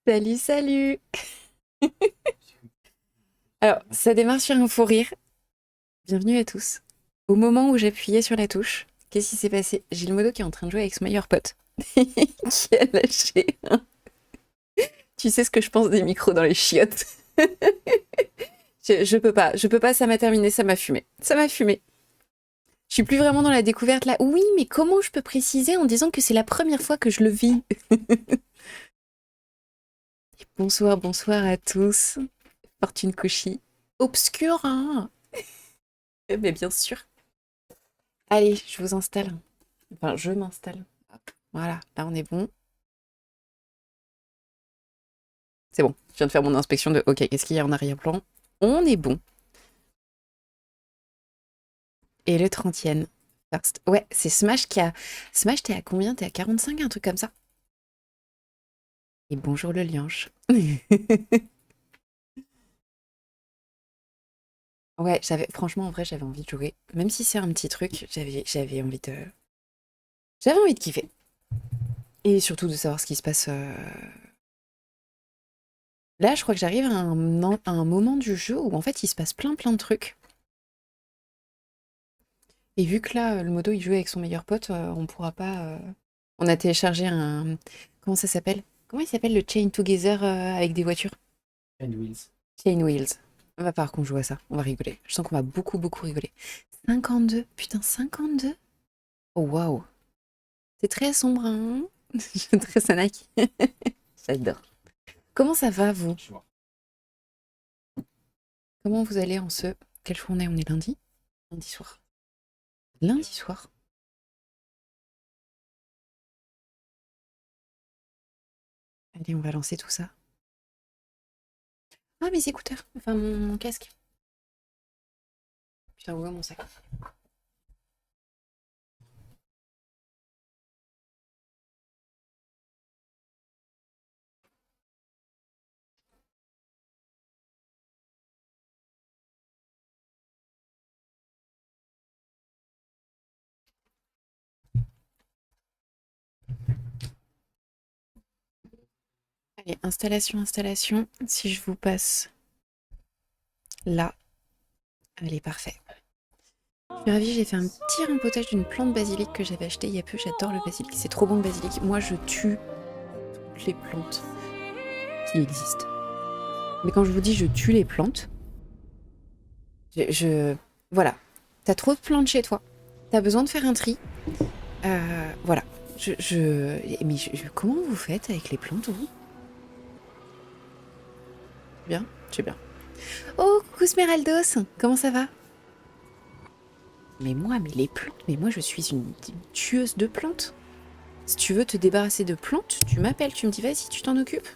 Salut, salut. Alors, ça démarre sur un fou rire. Bienvenue à tous. Au moment où j'appuyais sur la touche, qu'est-ce qui s'est passé? J'ai le modo qui est en train de jouer avec son meilleur pote, qui a lâché. Tu sais ce que je pense des micros dans les chiottes. Je peux pas, ça m'a terminé, ça m'a fumé. Ça m'a fumé. Je suis plus vraiment dans la découverte là. Oui, mais comment je peux préciser en disant que c'est la première fois que je le vis? Bonsoir, bonsoir à tous. Fortune Cauchy. Obscur, hein? Mais bien sûr. Allez, je vous installe. Enfin, je m'installe. Hop, voilà, là on est bon. C'est bon, je viens de faire mon inspection de OK, qu'est-ce qu'il y a en arrière-plan? On est bon. Et le 30e. First. Ouais, c'est Smash qui a. Smash, t'es à combien? T'es à 45, un truc comme ça? Et bonjour le liange. Ouais, franchement, en vrai, j'avais envie de jouer. Même si c'est un petit truc, j'avais envie de. J'avais envie de kiffer. Et surtout de savoir ce qui se passe. Là, je crois que j'arrive à un moment du jeu où en fait il se passe plein de trucs. Et vu que là, le modo il joue avec son meilleur pote, on pourra pas. On a téléchargé un. Comment ça s'appelle? Comment il s'appelle le Chain Together avec des voitures? And Wheels. Chain Wheels. On va falloir qu'on joue à ça. On va rigoler. Je sens qu'on va beaucoup rigoler. 52. Putain, 52? Oh waouh. C'est très sombre, hein? Très Sanac. J'adore. Comment ça va, vous? Tu vois. Comment vous allez en ce. Quelle journée? On est lundi? Lundi soir. Lundi soir. Allez, on va lancer tout ça. Ah, mes écouteurs. Enfin, mon casque. Putain, où est mon sac? Allez, installation. Si je vous passe là, allez, parfait. Je suis ravie, j'ai fait un petit rempotage d'une plante basilic que j'avais acheté il y a peu. J'adore le basilic, c'est trop bon le basilic. Moi, je tue toutes les plantes qui existent. Mais quand je vous dis je tue les plantes, voilà. T'as trop de plantes chez toi. T'as besoin de faire un tri. Voilà. Comment vous faites avec les plantes, vous? Bien, c'est bien. Oh, coucou Smeraldos, comment ça va? Mais les plantes, mais moi je suis une tueuse de plantes. Si tu veux te débarrasser de plantes, tu m'appelles, tu me dis vas-y, tu t'en occupes.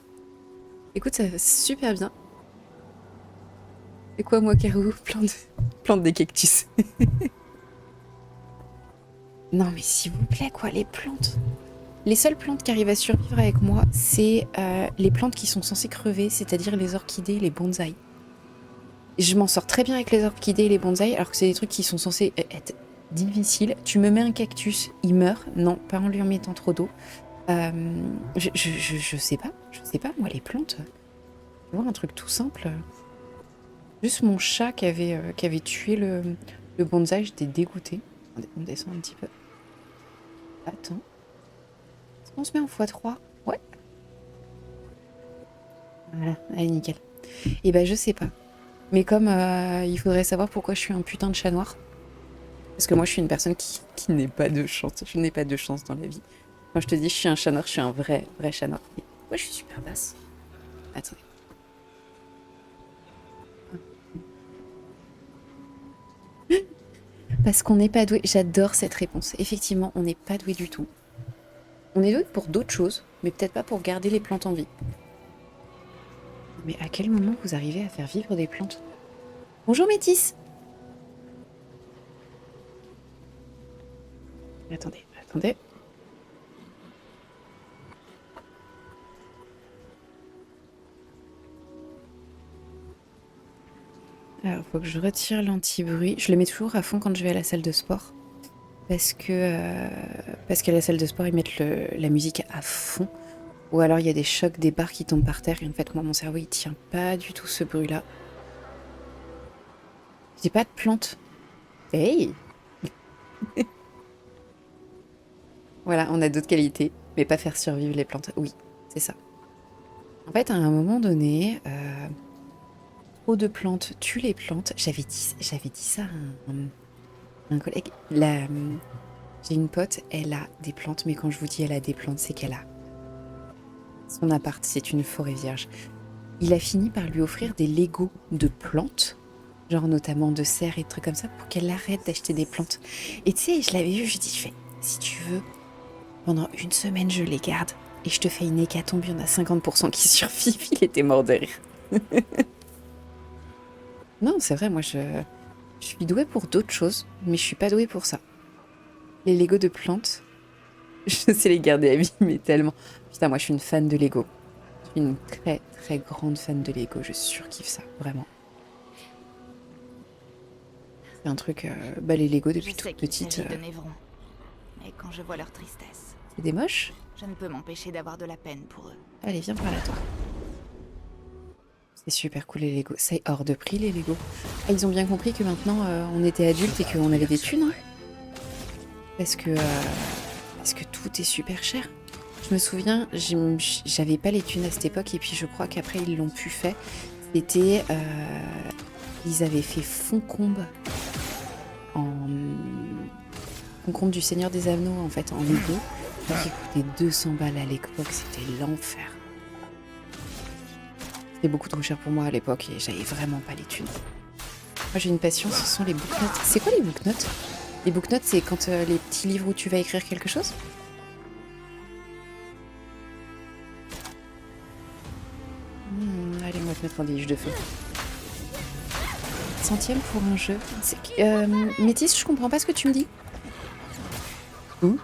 Écoute, ça va super bien. Et quoi, moi, Carou? Plante des cactus. Non, mais s'il vous plaît, quoi, les plantes. Les seules plantes qui arrivent à survivre avec moi, c'est les plantes qui sont censées crever, c'est-à-dire les orchidées, les bonsaïs. Je m'en sors très bien avec les orchidées et les bonsaïs, alors que c'est des trucs qui sont censés être difficiles. Tu me mets un cactus, il meurt. Non, pas en lui en mettant trop d'eau. Je sais pas, moi, les plantes. Tu vois, un truc tout simple. Juste mon chat qui avait tué le bonsaï, j'étais dégoûtée. On descend un petit peu. Attends. Est-ce qu'on se met en x3? Ouais. Voilà, allez, nickel. Et ben, je sais pas. Mais comme il faudrait savoir pourquoi je suis un putain de chat noir. Parce que moi, je suis une personne qui n'est pas de chance. Je n'ai pas de chance dans la vie. Quand je te dis je suis un chat noir, je suis un vrai chat noir. Et moi, je suis super basse. Attendez. Parce qu'on n'est pas doué. J'adore cette réponse. Effectivement, on n'est pas doué du tout. On est doué pour d'autres choses, mais peut-être pas pour garder les plantes en vie. Mais à quel moment vous arrivez à faire vivre des plantes? Bonjour Métis. Attendez. Alors, faut que je retire l'anti-bruit. Je le mets toujours à fond quand je vais à la salle de sport. Parce qu'à la salle de sport, ils mettent la musique à fond. Ou alors il y a des chocs, des barres qui tombent par terre et en fait moi mon cerveau il tient pas du tout ce bruit-là. J'ai pas de plantes. Hey. Voilà, on a d'autres qualités, mais pas faire survivre les plantes. Oui, c'est ça. En fait, à un moment donné, trop de plantes tue les plantes. J'avais dit ça à un collègue. J'ai une pote, elle a des plantes, mais quand je vous dis elle a des plantes, c'est qu'elle a son appart, c'est une forêt vierge. Il a fini par lui offrir des Legos de plantes, genre notamment de serres et de trucs comme ça, pour qu'elle arrête d'acheter des plantes. Et tu sais, je l'avais vu, je dis, si tu veux, pendant une semaine, je les garde et je te fais une hécatombe, il y en a 50% qui survivent. Il était mort de rire. Non, c'est vrai, moi je suis douée pour d'autres choses, mais je suis pas douée pour ça. Les Legos de plantes, je sais les garder à vie, mais tellement. Putain, moi je suis une fan de Lego. Je suis une très très grande fan de Lego, je surkiffe ça, vraiment. C'est un truc, les Lego depuis toute petite. De Névron, mais quand je vois leur tristesse, c'est des moches. Je ne peux m'empêcher d'avoir de la peine pour eux. Allez, viens par là, toi. C'est super cool les Lego. C'est hors de prix les Lego. Ah, ils ont bien compris que maintenant on était adultes et qu'on avait des thunes. Hein. Parce que tout est super cher. Je me souviens, j'avais pas les thunes à cette époque et puis je crois qu'après ils l'ont pu faire. C'était... ils avaient fait Foncombe Foncombe du Seigneur des Anneaux en fait en Lego. Qui coûtait 200 balles à l'époque, c'était l'enfer. C'était beaucoup trop cher pour moi à l'époque et j'avais vraiment pas les thunes. Moi j'ai une passion, ce sont les booknotes. C'est quoi les booknotes? Les booknotes, c'est quand les petits livres où tu vas écrire quelque chose? Allez, on va te mettre en déluge de feu. Centième pour un jeu. Métis, je comprends pas ce que tu me dis. Où?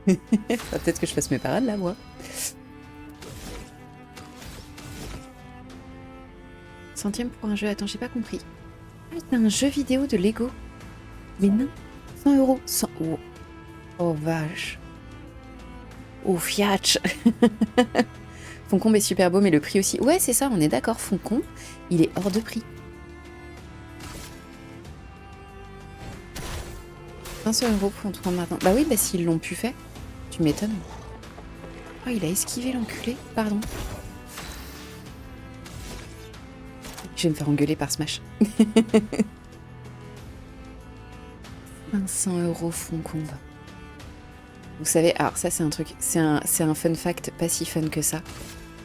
Peut-être que je fasse mes parades là, moi. Centième pour un jeu. Attends, j'ai pas compris. Ah, c'est un jeu vidéo de Lego. Mais non. 100 €. 100 €. Oh vache. Oh fiatch. Foncombe est super beau, mais le prix aussi. Ouais, c'est ça, on est d'accord. Foncombe, il est hors de prix. 500 € pour en prendre maintenant. Bah oui, bah s'ils l'ont pu faire. Tu m'étonnes. Oh, il a esquivé l'enculé. Pardon. Je vais me faire engueuler par Smash. 500 € Foncombe. Vous savez, alors ça c'est un truc, c'est un fun fact pas si fun que ça.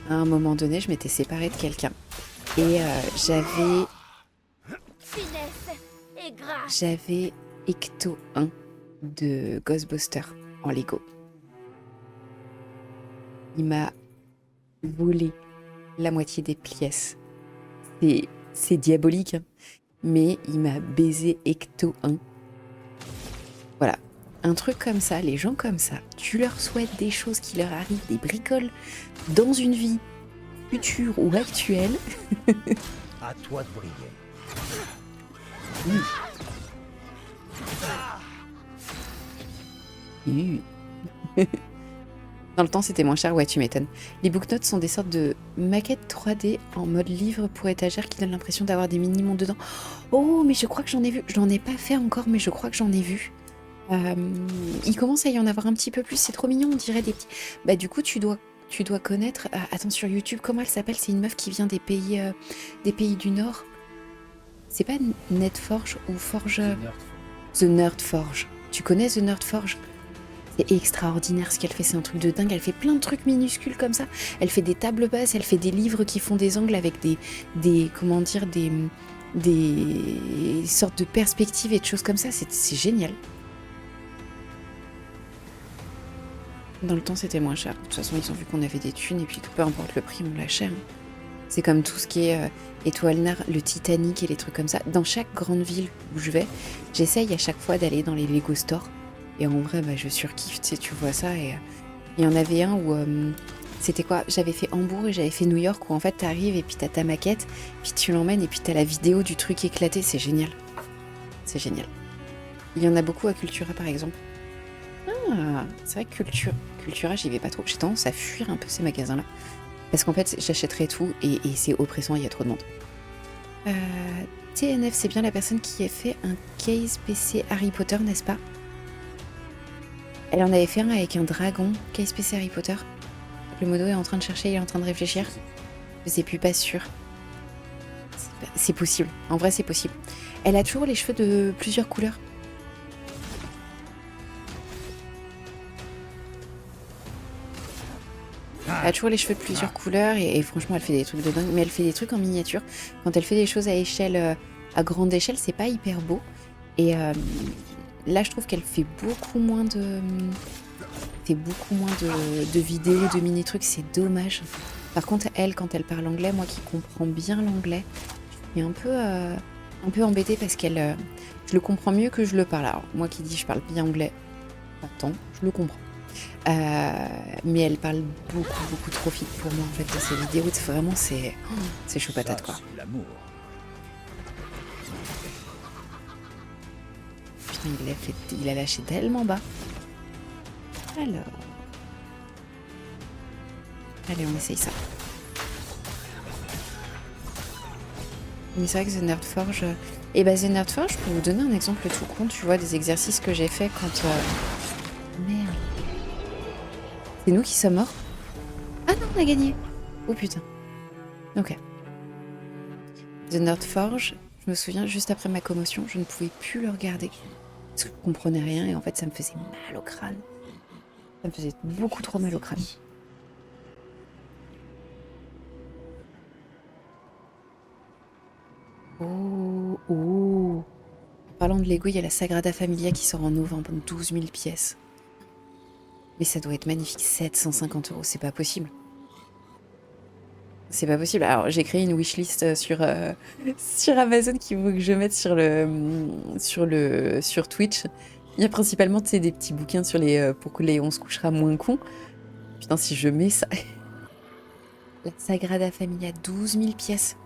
À un moment donné, je m'étais séparée de quelqu'un. Et j'avais Ecto 1 de Ghostbusters en Lego. Il m'a volé la moitié des pièces. C'est diabolique, hein, mais il m'a baisé Ecto 1. Voilà. Un truc comme ça, les gens comme ça, tu leur souhaites des choses qui leur arrivent, des bricoles, dans une vie future ou actuelle. À toi de briller. Dans le temps, c'était moins cher, ouais, tu m'étonnes. Les booknotes sont des sortes de maquettes 3D en mode livre pour étagère qui donnent l'impression d'avoir des mini-mondes dedans. Oh, mais je crois que j'en ai vu. Je n'en ai pas fait encore, mais je crois que j'en ai vu. Il commence à y en avoir un petit peu plus. C'est trop mignon, on dirait des petits... Bah du coup, tu dois connaître... attends, sur YouTube, comment elle s'appelle? C'est une meuf qui vient des pays du Nord. C'est pas Netforge ou Forge... The Nerd Forge. Tu connais The Nerd Forge? C'est extraordinaire ce qu'elle fait, c'est un truc de dingue. Elle fait plein de trucs minuscules comme ça. Elle fait des tables basses, elle fait des livres qui font des angles avec des sortes de perspectives et de choses comme ça. C'est génial. Dans le temps, c'était moins cher. De toute façon, ils ont vu qu'on avait des thunes et puis que peu importe le prix, on l'achète. Hein. C'est comme tout ce qui est Étoile Noire, le Titanic et les trucs comme ça. Dans chaque grande ville où je vais, j'essaye à chaque fois d'aller dans les Lego Store. Et en vrai, bah, je surkiffe, tu sais, tu vois ça. Et il y en avait un où c'était quoi? J'avais fait Hambourg et j'avais fait New York où en fait t'arrives et puis t'as ta maquette, puis tu l'emmènes et puis t'as la vidéo du truc éclaté. C'est génial. C'est génial. Il y en a beaucoup à Cultura par exemple. Ah, c'est vrai que Cultura, j'y vais pas trop. J'ai tendance à fuir un peu ces magasins-là. Parce qu'en fait, j'achèterais tout et c'est oppressant, il y a trop de monde. TNF, c'est bien la personne qui a fait un case PC Harry Potter, n'est-ce pas? Elle en avait fait un avec un dragon, case PC Harry Potter. Le modo est en train de chercher, il est en train de réfléchir. Je sais plus, pas sûr. C'est possible, en vrai c'est possible. Elle a toujours les cheveux de plusieurs couleurs. Elle a toujours les cheveux de plusieurs couleurs et franchement elle fait des trucs de dingue. Mais elle fait des trucs en miniature. Quand elle fait des choses à échelle, à grande échelle, c'est pas hyper beau. Et là je trouve qu'elle fait beaucoup moins de vidéos, de mini trucs. C'est dommage. Par contre elle, quand elle parle anglais, moi qui comprends bien l'anglais, je suis un peu embêtée parce qu'elle, je le comprends mieux que je le parle. Alors moi qui dis je parle bien anglais, attends, je le comprends. Mais elle parle beaucoup trop vite pour moi en fait dans ses vidéos. Vraiment c'est chaud patate quoi. L'amour. Putain, il a lâché tellement bas. Alors, allez on essaye ça. Mais c'est vrai que The Nerd Forge, et bah The Nerd Forge, pour vous donner un exemple tout con, tu vois des exercices que j'ai fait quand merde. C'est nous qui sommes morts? Ah non, on a gagné. Oh putain. Ok. The Nerd Forge, je me souviens, juste après ma commotion, je ne pouvais plus le regarder. Parce que je comprenais rien et en fait, ça me faisait mal au crâne. Ça me faisait beaucoup trop mal au crâne. Oh. En parlant de Lego, il y a la Sagrada Familia qui sort en novembre, 12 000 pièces. Mais ça doit être magnifique, 750 €, c'est pas possible. C'est pas possible. Alors j'ai créé une wishlist sur Amazon qu'il faut que je mette sur Twitch. Il y a principalement des petits bouquins sur pour que on se couchera moins con. Putain si je mets ça. La Sagrada Familia, 12 000 pièces.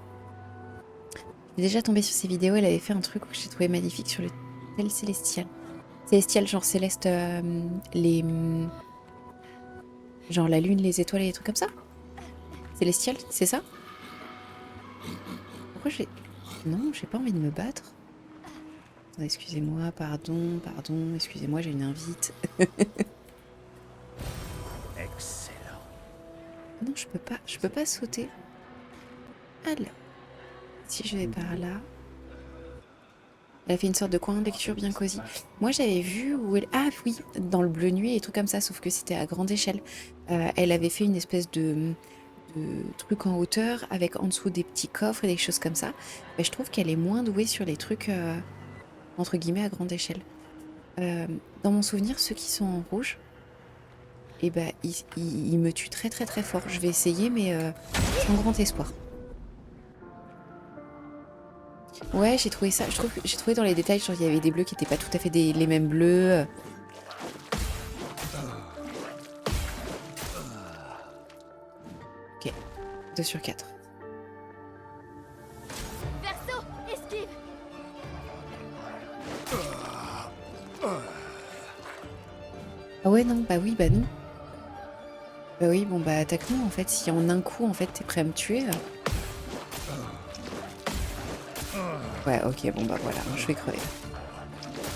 J'ai déjà tombé sur ces vidéos, elle avait fait un truc que j'ai trouvé magnifique sur le tel célestial. Célestial genre céleste, genre la lune, les étoiles et des trucs comme ça. Célestial, c'est ça? Pourquoi j'ai... Non, j'ai pas envie de me battre. Attendez, excusez-moi, pardon, excusez-moi, j'ai une invite. Excellent. Non, je peux pas sauter. Alors, si je vais par là... Elle a fait une sorte de coin de lecture bien cosy. Moi, j'avais vu où elle... Ah oui, dans le bleu nuit et tout comme ça, sauf que c'était à grande échelle. Elle avait fait une espèce de truc en hauteur avec en dessous des petits coffres et des choses comme ça. Mais je trouve qu'elle est moins douée sur les trucs entre guillemets à grande échelle. Dans mon souvenir, ceux qui sont en rouge, et ben ils me tuent très fort. Je vais essayer, mais sans grand espoir. Ouais, j'ai trouvé ça. J'ai trouvé dans les détails, genre il y avait des bleus qui n'étaient pas tout à fait les mêmes bleus. Ok, 2 sur 4. Verso, esquive. Ah ouais, non, bah oui, bah non. Bah oui, bon bah attaque-nous en fait. Si en un coup, en fait, t'es prêt à me tuer. Ouais, ok, bon bah voilà, je vais crever.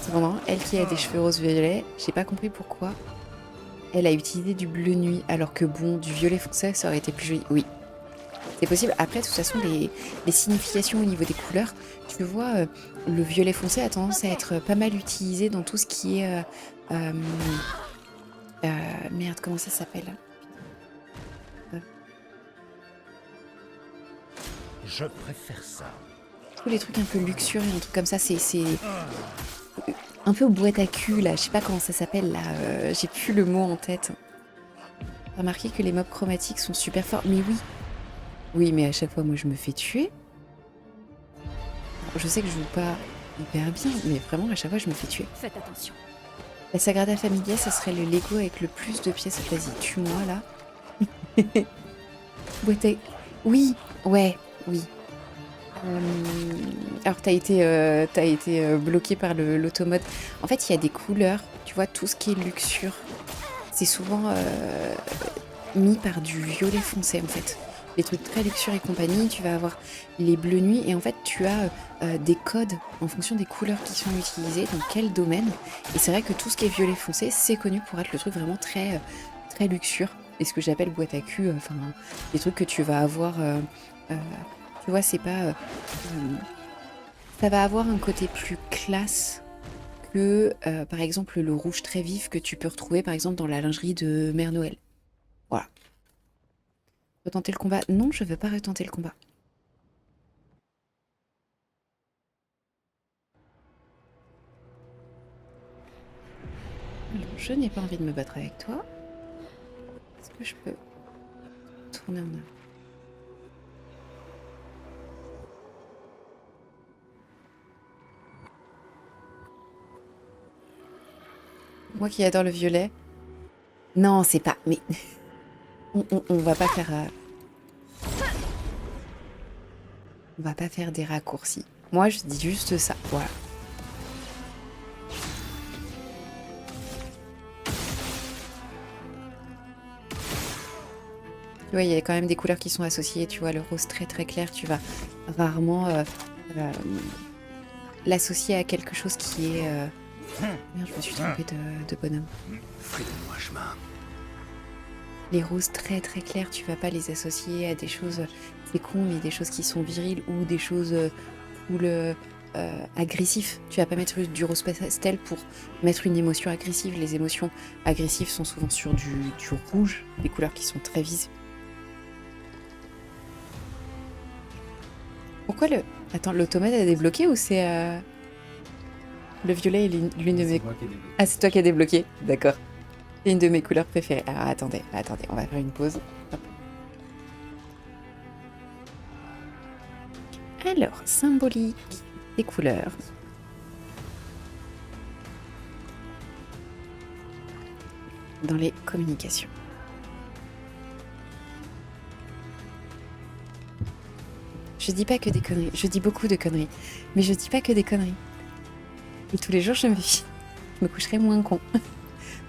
Cependant, elle qui a des cheveux roses violets, j'ai pas compris pourquoi elle a utilisé du bleu nuit, alors que bon, du violet foncé, ça aurait été plus joli. Oui, c'est possible. Après, de toute façon, les significations au niveau des couleurs, tu vois, le violet foncé a tendance à être pas mal utilisé dans tout ce qui est... merde, comment ça s'appelle? Je préfère ça. Tous les trucs un peu luxurieux, un truc comme ça, c'est un peu boîte à cul, là. Je sais pas comment ça s'appelle, là. J'ai plus le mot en tête. Remarquez que les mobs chromatiques sont super forts. Mais oui. Oui, mais à chaque fois, moi, je me fais tuer. Je sais que je joue pas hyper bien, mais vraiment, à chaque fois, je me fais tuer. Faites attention. La Sagrada Familia, ça serait le Lego avec le plus de pièces. Vas-y, tue-moi, là. Boîte à... Oui, ouais, oui. Alors t'as été bloqué par l'automode. En fait, il y a des couleurs, tu vois, tout ce qui est luxure, c'est souvent mis par du violet foncé en fait. Les trucs très luxure et compagnie, tu vas avoir les bleus nuit et en fait tu as des codes en fonction des couleurs qui sont utilisées, dans quel domaine. Et c'est vrai que tout ce qui est violet foncé, c'est connu pour être le truc vraiment très, très luxure. Et ce que j'appelle boîte à cul, enfin les trucs que tu vas avoir, tu vois, c'est pas... ça va avoir un côté plus classe que par exemple le rouge très vif que tu peux retrouver par exemple dans la lingerie de Mère Noël. Voilà. Retenter le combat? Non, je veux pas retenter le combat. Alors, je n'ai pas envie de me battre avec toi. Est-ce que je peux tourner en avant? Moi qui adore le violet. Non, c'est pas... Mais... on va pas faire... On va pas faire des raccourcis. Moi, je dis juste ça. Voilà. Tu vois, il y a quand même des couleurs qui sont associées. Tu vois, le rose très très clair, tu vas rarement l'associer à quelque chose qui est... Merde, je me suis trompée de bonhomme. Frayez-moi chemin. Les roses très très clairs, tu vas pas les associer à des choses, c'est con, mais des choses qui sont viriles ou des choses agressifs. Tu vas pas mettre du rose pastel pour mettre une émotion agressive. Les émotions agressives sont souvent sur du rouge, des couleurs qui sont très visibles. Pourquoi le... Attends, l'automate a débloqué ou c'est... Le violet est l'une de mes... Ah, c'est toi qui as débloqué. D'accord. C'est une de mes couleurs préférées. Alors attendez, on va faire une pause. Hop. Alors, symbolique des couleurs. Dans les communications. Je dis pas que des conneries. Je dis beaucoup de conneries. Mais je dis pas que des conneries. Et tous les jours, je me méfie. Je me coucherai moins con.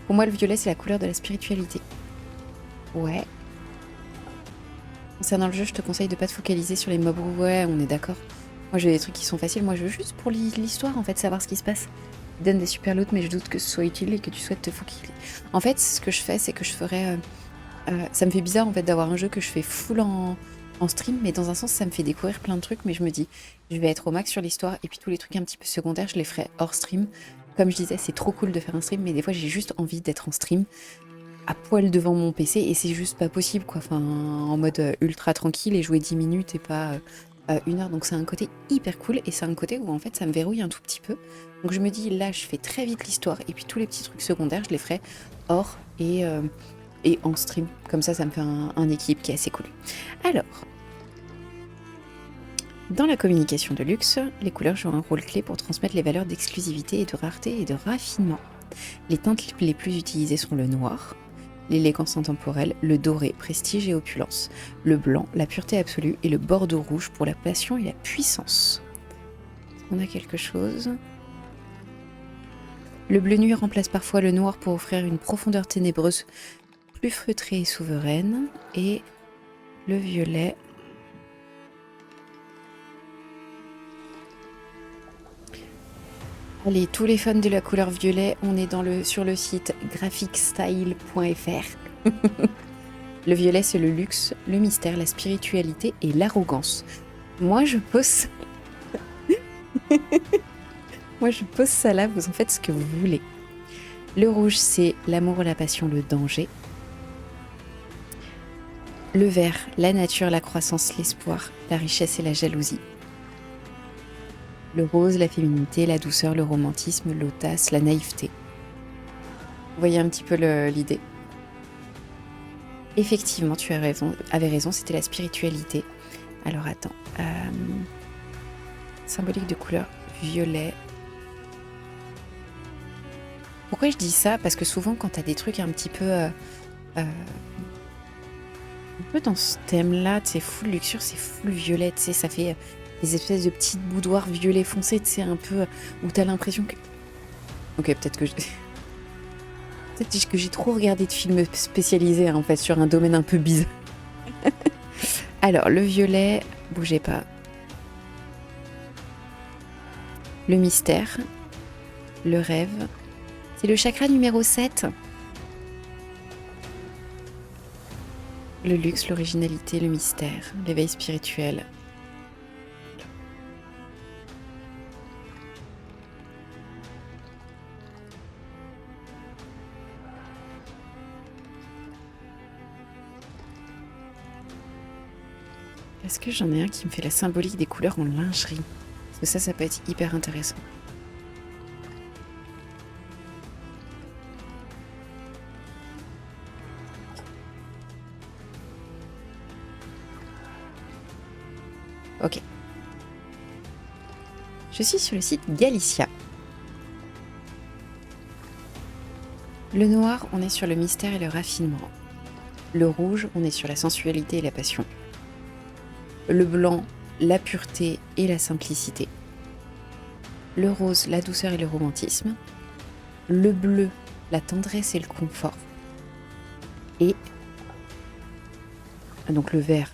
Pour moi, le violet, c'est la couleur de la spiritualité. Ouais. Concernant le jeu, je te conseille de pas te focaliser sur les mobs. Ouais, on est d'accord. Moi, j'ai des trucs qui sont faciles. Moi, je veux juste pour l'histoire, en fait, savoir ce qui se passe. Ils donnent des super loots, mais je doute que ce soit utile et que tu souhaites te focaliser. En fait, ce que je fais, c'est que je ferais... ça me fait bizarre, en fait, d'avoir un jeu que je fais full en stream, mais dans un sens, ça me fait découvrir plein de trucs, mais je me dis, je vais être au max sur l'histoire, et puis tous les trucs un petit peu secondaires, je les ferai hors stream. Comme je disais, c'est trop cool de faire un stream, mais des fois, j'ai juste envie d'être en stream, à poil devant mon PC, et c'est juste pas possible, quoi. Enfin, en mode ultra tranquille, et jouer 10 minutes, et pas 1 heure. Donc c'est un côté hyper cool, et c'est un côté où, en fait, ça me verrouille un tout petit peu. Donc je me dis, là, je fais très vite l'histoire, et puis tous les petits trucs secondaires, je les ferai hors et en stream. Comme ça me fait un équilibre qui est assez cool. Alors, dans la communication de luxe, les couleurs jouent un rôle clé pour transmettre les valeurs d'exclusivité et de rareté et de raffinement. Les teintes les plus utilisées sont le noir, l'élégance intemporelle, le doré, prestige et opulence, le blanc, la pureté absolue et le bordeaux rouge pour la passion et la puissance. On a quelque chose. Le bleu nuit remplace parfois le noir pour offrir une profondeur ténébreuse plus feutrée et souveraine, et le violet allez, tous les fans de la couleur violet, on est sur le site graphicstyle.fr. Le violet, c'est le luxe, le mystère, la spiritualité et l'arrogance. Moi, je pose... Moi, je pose ça là, vous en faites ce que vous voulez. Le rouge, c'est l'amour, la passion, le danger. Le vert, la nature, la croissance, l'espoir, la richesse et la jalousie. Le rose, la féminité, la douceur, le romantisme, l'audace, la naïveté. Vous voyez un petit peu l'idée. Effectivement, tu avais raison, c'était la spiritualité. Alors attends. Symbolique de couleur violet. Pourquoi je dis ça? Parce que souvent, quand t'as des trucs un petit peu... un peu dans ce thème-là, tu sais, full luxure, c'est full violet, tu sais, ça fait des espèces de petites boudoirs violet foncé, tu sais, un peu, où t'as l'impression que... Ok, peut-être que je... Peut-être que j'ai trop regardé de films spécialisés hein, en fait sur un domaine un peu bizarre. Alors, le violet, bougez pas. Le mystère, le rêve. C'est le chakra numéro 7. Le luxe, l'originalité, le mystère, l'éveil spirituel. Est-ce que j'en ai un qui me fait la symbolique des couleurs en lingerie? Parce que ça peut être hyper intéressant. Ok. Je suis sur le site Galicia. Le noir, on est sur le mystère et le raffinement. Le rouge, on est sur la sensualité et la passion. Le blanc, la pureté et la simplicité. Le rose, la douceur et le romantisme. Le bleu, la tendresse et le confort. Et donc le vert,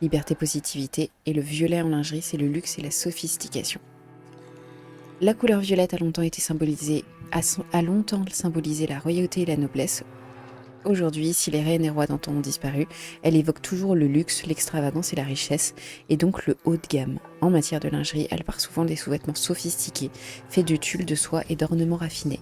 liberté, positivité. Et le violet en lingerie, c'est le luxe et la sophistication. La couleur violette a longtemps symbolisé la royauté et la noblesse. Aujourd'hui, si les reines et rois d'antan ont disparu, elle évoque toujours le luxe, l'extravagance et la richesse, et donc le haut de gamme. En matière de lingerie, elle part souvent des sous-vêtements sophistiqués, faits de tulle, de soie et d'ornements raffinés.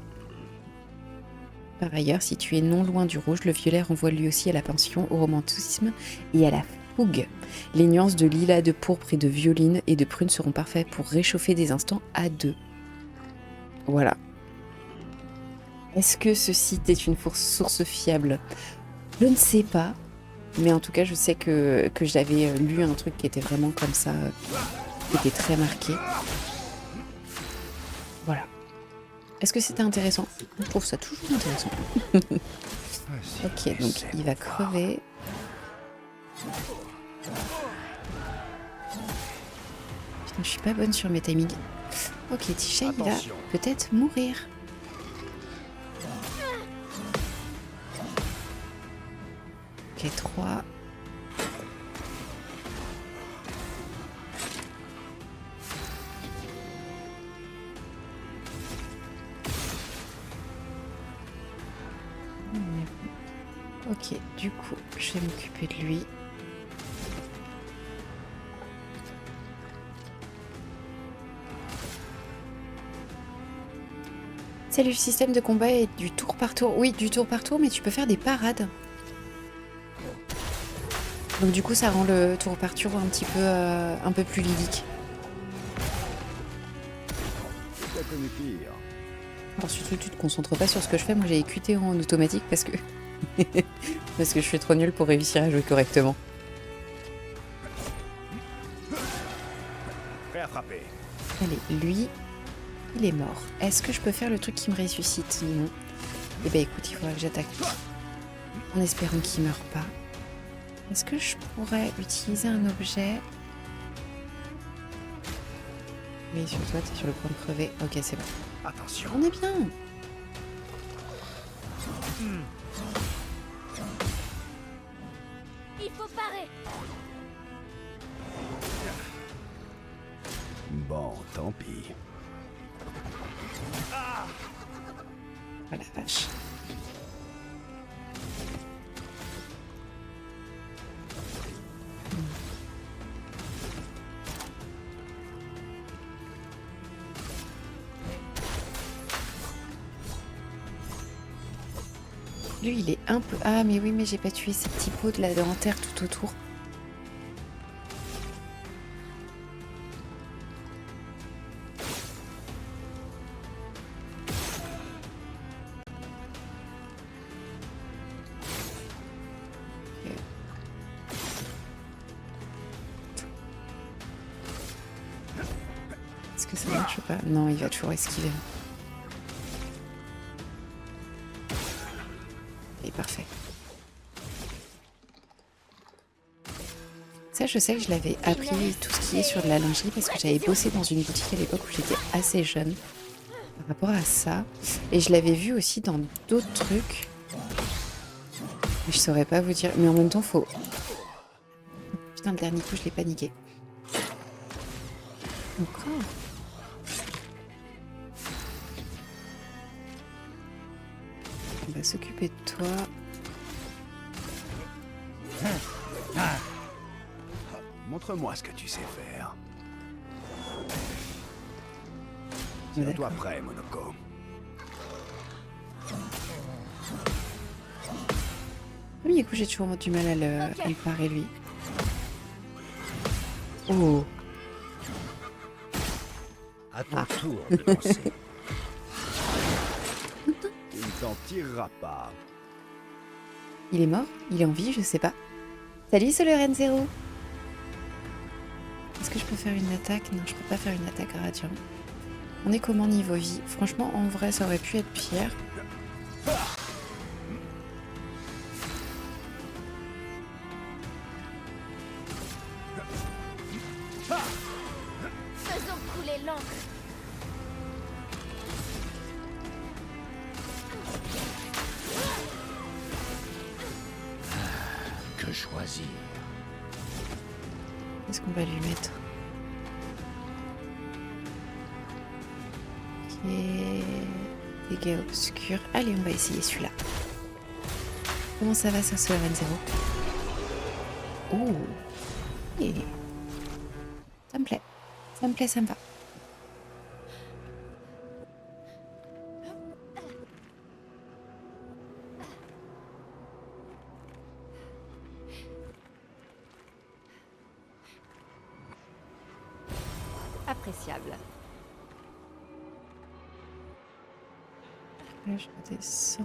Par ailleurs, si tu es non loin du rouge, le violet renvoie lui aussi à la passion, au romantisme et à la fougue. Les nuances de lilas, de pourpre et de violine et de prune seront parfaites pour réchauffer des instants à deux. Voilà. Est-ce que ce site est une source fiable? Je ne sais pas, mais en tout cas, je sais que j'avais lu un truc qui était vraiment comme ça, qui était très marqué. Voilà. Est-ce que c'était intéressant? Je trouve ça toujours intéressant. Ok, donc il va crever. Putain, je suis pas bonne sur mes timings. Ok, Tisha, il va peut-être mourir. Ok, 3. Ok, du coup, je vais m'occuper de lui. C'est le système de combat est du tour par tour. Oui, du tour par tour, mais tu peux faire des parades. Donc du coup, ça rend le tour par tour un peu plus ludique. Alors surtout, tu te concentres pas sur ce que je fais. Moi, j'ai QT en automatique parce que parce que je suis trop nulle pour réussir à jouer correctement. Allez, lui, il est mort. Est-ce que je peux faire le truc qui me ressuscite? Non. Eh ben écoute, il faudra que j'attaque en espérant qu'il meure pas. Est-ce que je pourrais utiliser un objet? Oui, sur toi, t'es sur le point de crever. Ok, c'est bon. Attention. On est bien. Il faut parer. Bon, tant pis. Oh la vache. Lui, il est un peu... Ah, mais oui, mais j'ai pas tué ces petits pots de la dentaire tout autour. Est-ce que ça marche pas? Non, il va toujours esquiver. Et parfait. Ça, je sais que je l'avais appris tout ce qui est sur de la lingerie parce que j'avais bossé dans une boutique à l'époque où j'étais assez jeune. par rapport à ça. Et je l'avais vu aussi dans d'autres trucs. Mais je saurais pas vous dire. Mais en même temps, faut... Putain, le dernier coup, je l'ai paniqué. Encore. On va s'occuper de toi. Montre-moi ce que tu sais faire. Ouais, Tiens-toi prêt, Monoko. Premier coup, j'ai toujours du mal à le parer, lui. Oh. À ton tour de lancer. Tu ne t'en tireras pas. Il est mort? Il est en vie? Je sais pas. Salut, c'est le Ren Zero. Est-ce que je peux faire une attaque? Non, je peux pas faire une attaque radiant. On est comment niveau vie? Franchement, en vrai, ça aurait pu être pire. Faisons couler l'encre. Que choisir? Qu'est-ce qu'on va lui mettre? Ok. Dégâts obscurs. Allez, on va essayer celui-là. Comment ça va, ça, ce Ren Zero? Oh. Et... Ça me plaît. Ça me plaît, ça me va. Appréciable. Là, je redescends.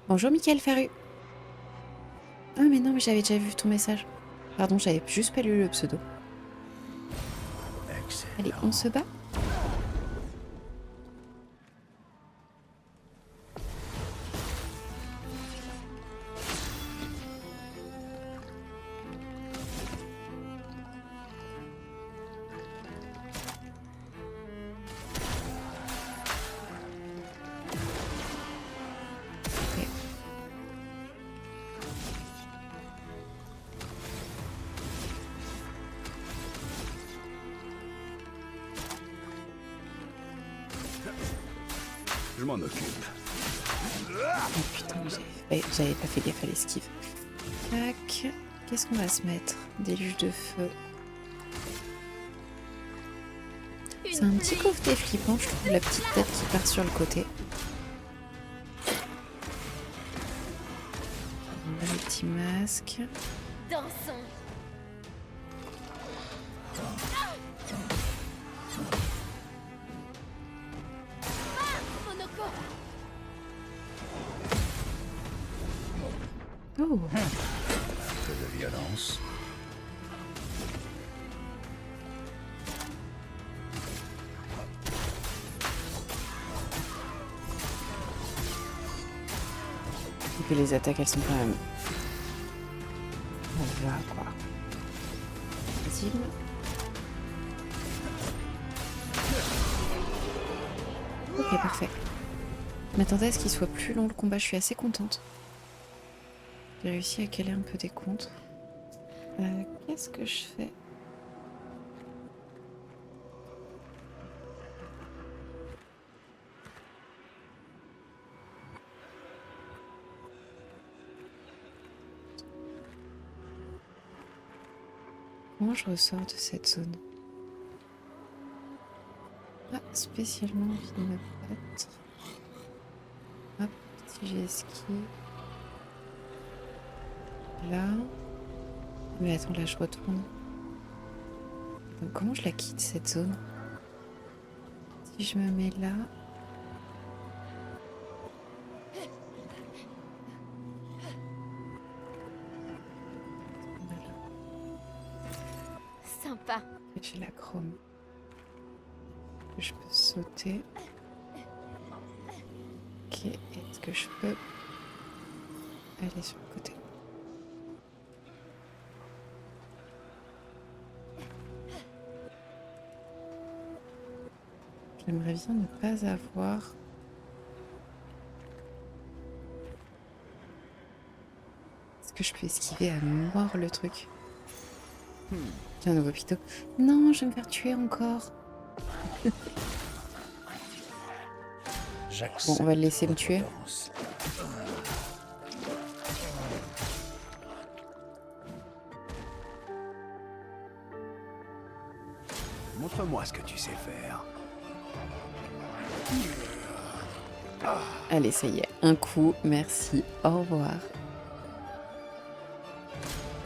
Bonjour, Mickaël Faru. Ah, mais non, mais j'avais déjà vu ton message. Pardon, j'avais juste pas lu le pseudo. Excellent. Allez, on se bat? Ok. Je m'en occupe. Oh putain, j'avais pas fait gaffe à l'esquive. Tac. Qu'est-ce qu'on va se mettre? Déluge de feu. C'est un petit coffret flippant, je trouve, la petite tête qui part sur le côté. On a le petit masque. Dansons. Monoko. Oh, Un peu de violence. et puis les attaques, elles sont quand même... On va quoi. Visible. Ok, parfait. Je m'attendais à ce qu'il soit plus long le combat, je suis assez contente. J'ai réussi à caler un peu des comptes. Qu'est-ce que je fais? Comment je ressors de cette zone? Pas spécialement envie de me battre. Hop, si j'esquive. Là. Mais attends, là je retourne. Donc, comment je la quitte cette zone? Si je me mets là. Voilà. Sympa. J'ai la chrome. Je peux sauter. Ok, est-ce que je peux aller sur le côté? J'aimerais bien ne pas avoir... Est-ce que je peux esquiver à mort le truc? Tiens, un nouveau picto. Non, je vais me faire tuer encore. Bon, on va le laisser me tuer. Montre-moi ce que tu sais faire. Allez, ça y est. Un coup, merci. Au revoir.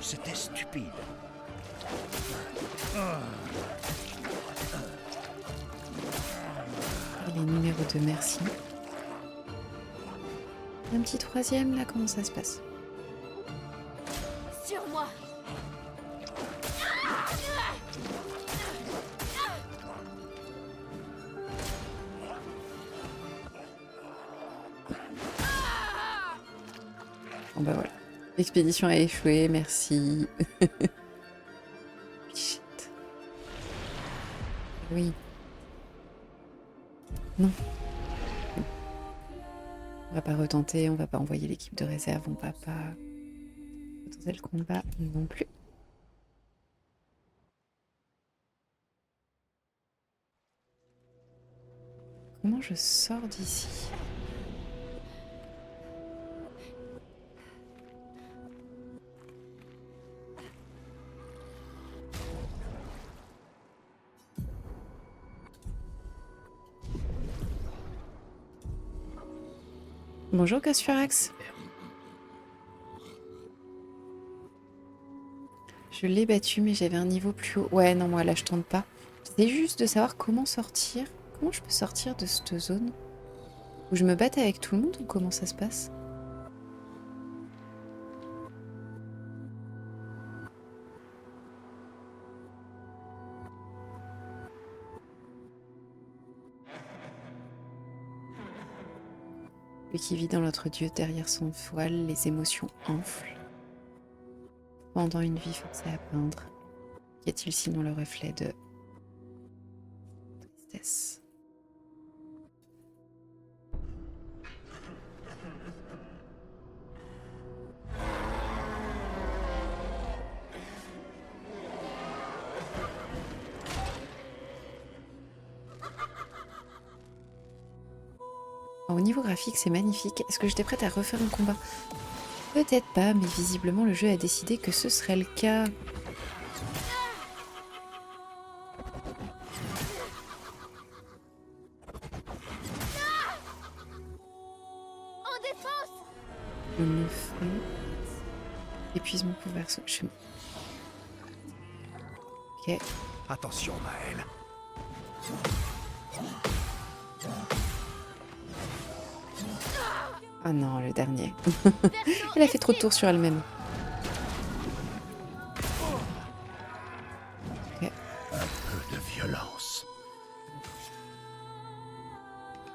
C'était stupide. Les numéros de merci. Un petit troisième, là, comment ça se passe? Sur moi. Bon bah voilà. L'expédition a échoué, merci. Shit. Oui. Non. On va pas retenter, on va pas envoyer l'équipe de réserve, on va pas retenter le combat non plus. Comment je sors d'ici? Bonjour Cosfurax. Je l'ai battu mais j'avais un niveau plus haut. Ouais non moi là je tente pas. C'est juste de savoir comment sortir. Comment je peux sortir de cette zone? Où je me batte avec tout le monde ou comment ça se passe? Lui qui vit dans l'autre dieu derrière son voile, les émotions enflent. Pendant une vie forcée à peindre, qu'y a-t-il sinon le reflet de tristesse? Au niveau graphique, c'est magnifique. Est-ce que j'étais prête à refaire un combat? Peut-être pas, mais visiblement le jeu a décidé que ce serait le cas. En défense. Je me fais épuisement pour verso. Ok. Attention, Maël. Ah non, le dernier. Elle a fait trop de tours sur elle-même. Ok. Un peu de violence.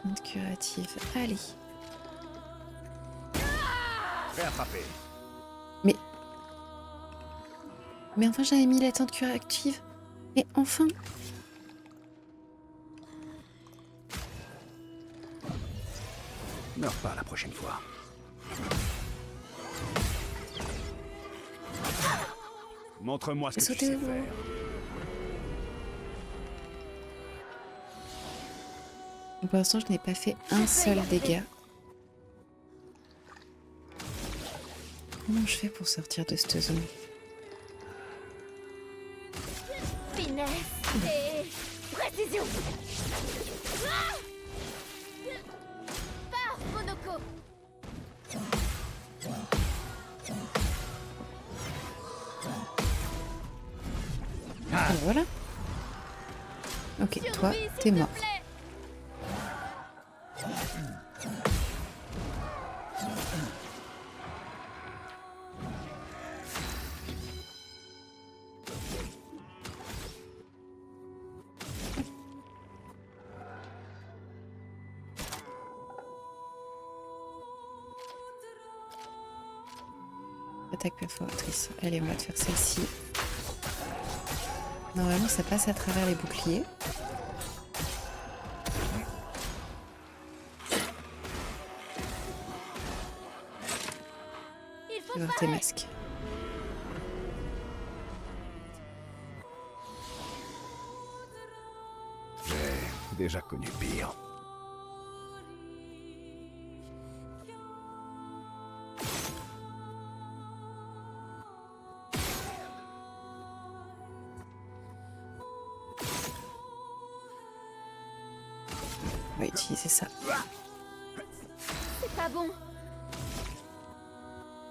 Plante curative. Allez. Réattrapé. Mais enfin, j'avais mis la tente curative. Et enfin. Meurs pas la prochaine fois. Montre-moi ce que tu Sautez sais au faire. Pour l'instant, je n'ai pas fait un seul dégât. Comment je fais pour sortir de cette zone? Finesse et précision. Ah, pars, Monoko. Et voilà. Ok, toi, Survie, t'es s'il te mort. plaît. Attaque perforatrice. Allez, on va te faire celle-ci. Normalement, ça passe à travers les boucliers. voir tes masques. J'ai déjà connu pire. On va utiliser ça. C'est pas bon.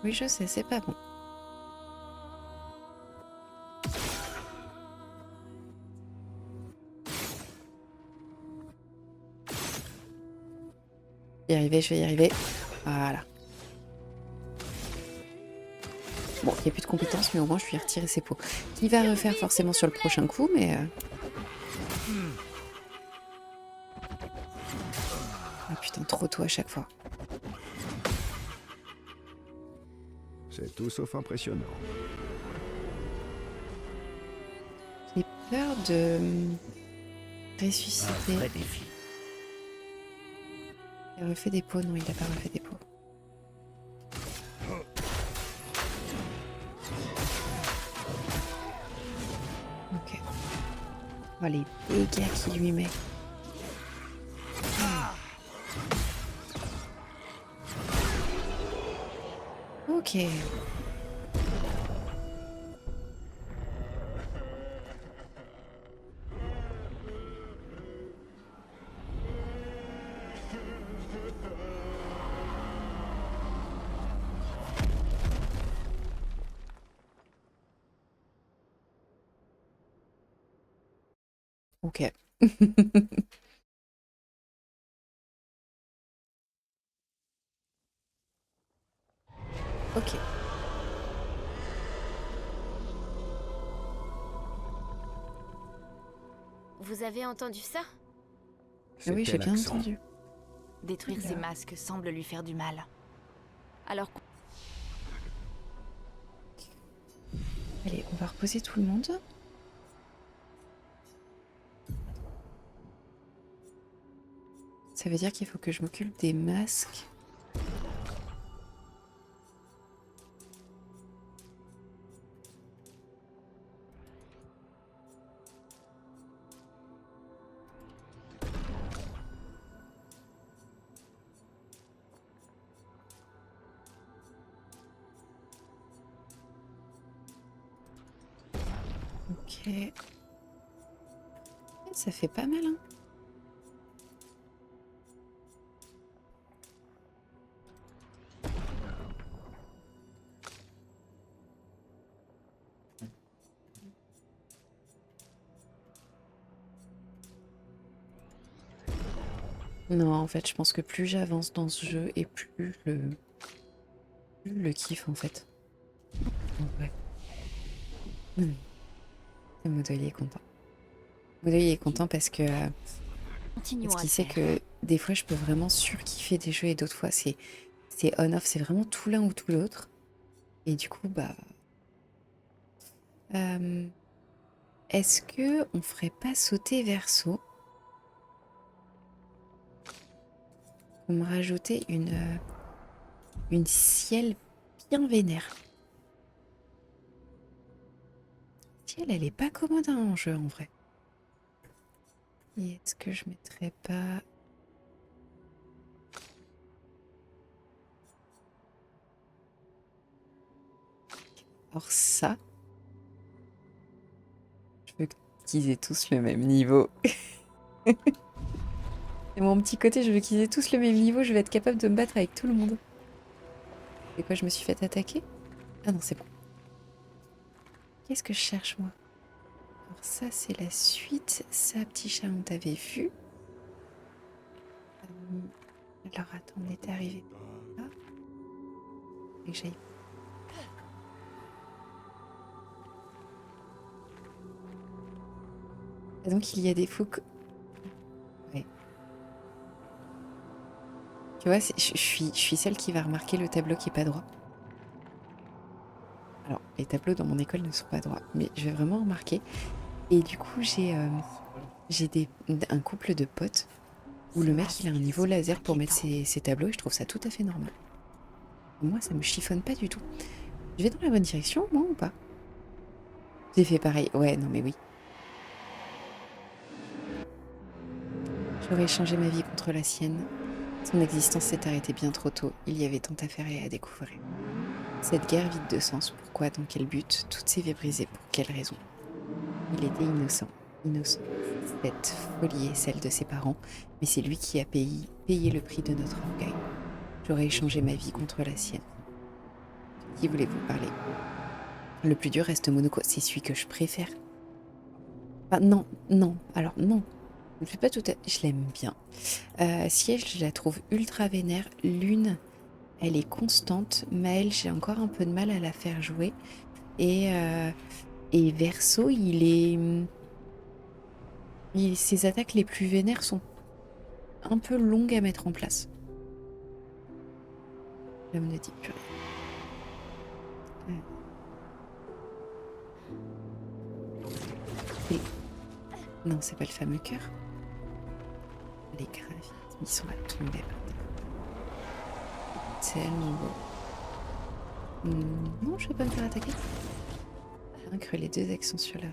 Oui, je sais, c'est pas bon. Je vais y arriver, je vais y arriver. Voilà. Bon, il n'y a plus de compétences, mais au moins je lui ai retiré ses pots. Qui va refaire forcément sur le prochain coup, mais... Ah putain, trop tôt à chaque fois. C'est tout sauf impressionnant. J'ai peur de ressusciter. Vrai défi. Il a refait des pots, non, il n'a pas refait des pots. Ok. Oh, les dégâts qu'il lui met. Ok. Ok. Ok. Vous avez entendu ça? Ah oui, j'ai bien l'accent. entendu. Détruire ces masques semble lui faire du mal. Alors, Allez, on va reposer tout le monde. Ça veut dire qu'il faut que je m'occupe des masques. Ok. Ça fait pas mal, hein. Non, en fait, je pense que plus j'avance dans ce jeu et plus le kiffe, en fait. Donc, ouais. Et Modoy est content. Modoy est content parce continuons parce à qu'il le sait faire. que des fois, je peux vraiment surkiffer des jeux et d'autres fois, c'est on-off, c'est vraiment tout l'un ou tout l'autre. Et du coup, bah... est-ce que on ferait pas sauter verso pour me rajouter une ciel bien vénère? Ciel, elle est pas commode hein, en jeu en vrai. Et est-ce que je mettrais pas... Alors ça, je veux qu'ils aient tous le même niveau. Et mon petit côté, je veux qu'ils aient tous le même niveau, je vais être capable de me battre avec tout le monde. Et quoi, je me suis fait attaquer? Ah non, c'est bon. Qu'est-ce que je cherche, moi? Alors ça, c'est la suite. Ça, petit chat, on t'avait vu. Alors, attends, on était arrivé là. Et que j'aille... Ah, donc, il y a des faux... Ouais. Tu vois, je suis celle qui va remarquer le tableau qui est pas droit. Alors, les tableaux dans mon école ne sont pas droits, mais je vais vraiment remarquer. Et du coup, j'ai un couple de potes où le mec, il a un niveau laser pour mettre ses tableaux et je trouve ça tout à fait normal. Moi, ça me chiffonne pas du tout. Je vais dans la bonne direction, moi, ou pas? J'ai fait pareil. Ouais, non, mais oui. J'aurais changé ma vie contre la sienne. Son existence s'est arrêtée bien trop tôt. Il y avait tant à faire et à découvrir. Cette guerre vide de sens. Pourquoi? Dans quel but? Toutes ces vies brisées. Pour quelle raison? Il était innocent. Innocent. Cette folie est celle de ses parents, mais c'est lui qui a payé le prix de notre orgueil. J'aurais échangé ma vie contre la sienne. Qui voulez-vous parler? Le plus dur reste Monoko. C'est celui que je préfère. Ah, non, non. Alors, non. Je ne fais pas tout à... Je l'aime bien. Siège, je la trouve ultra vénère. Lune, elle est constante. Maël, j'ai encore un peu de mal à la faire jouer. Et Verseau, ses attaques les plus vénères sont un peu longues à mettre en place. L'homme ne dit plus rien. Non, c'est pas le fameux cœur. Les gravites, ils sont à tomber par terre. Tellement beau. Non, je vais pas me faire attaquer. Vaincre les deux actions sur la...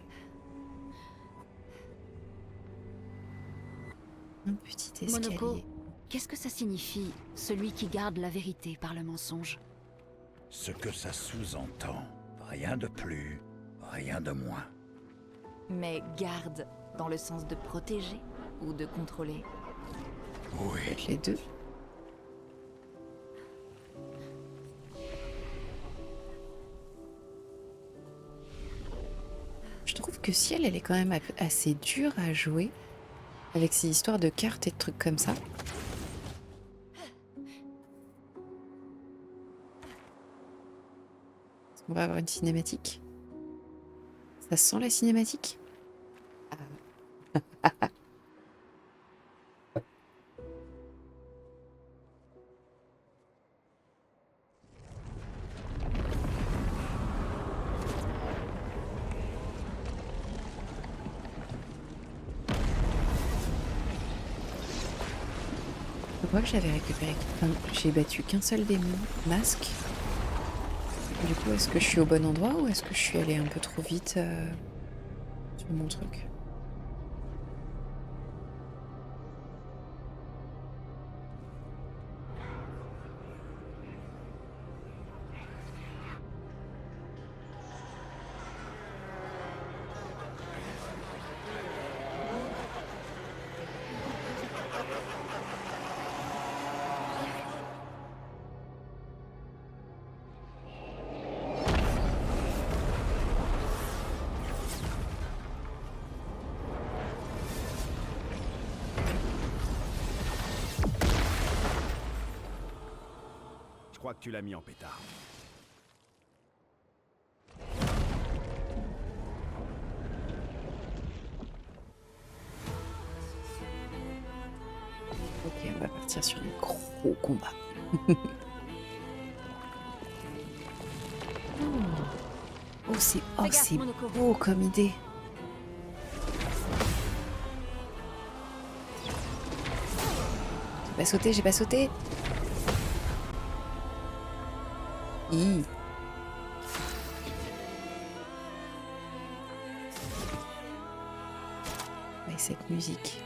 Un petit escalier. Monoko, qu'est-ce que ça signifie, celui qui garde la vérité par le mensonge? Ce que ça sous-entend. Rien de plus, rien de moins. Mais garde, dans le sens de protéger ou de contrôler? Oui. Les deux. Je trouve que Ciel, elle est quand même assez dure à jouer. Avec ces histoires de cartes et de trucs comme ça. On va avoir une cinématique. Ça sent la cinématique? Je crois que j'avais récupéré... Enfin, j'ai battu qu'un seul démon, masque. Du coup, est-ce que je suis au bon endroit ou est-ce que je suis allée un peu trop vite sur mon truc? Je crois que tu l'as mis en pétard. Ok, on va partir sur un gros combat. Oh, c'est beau comme idée. J'ai pas sauté. Hi. Avec cette musique.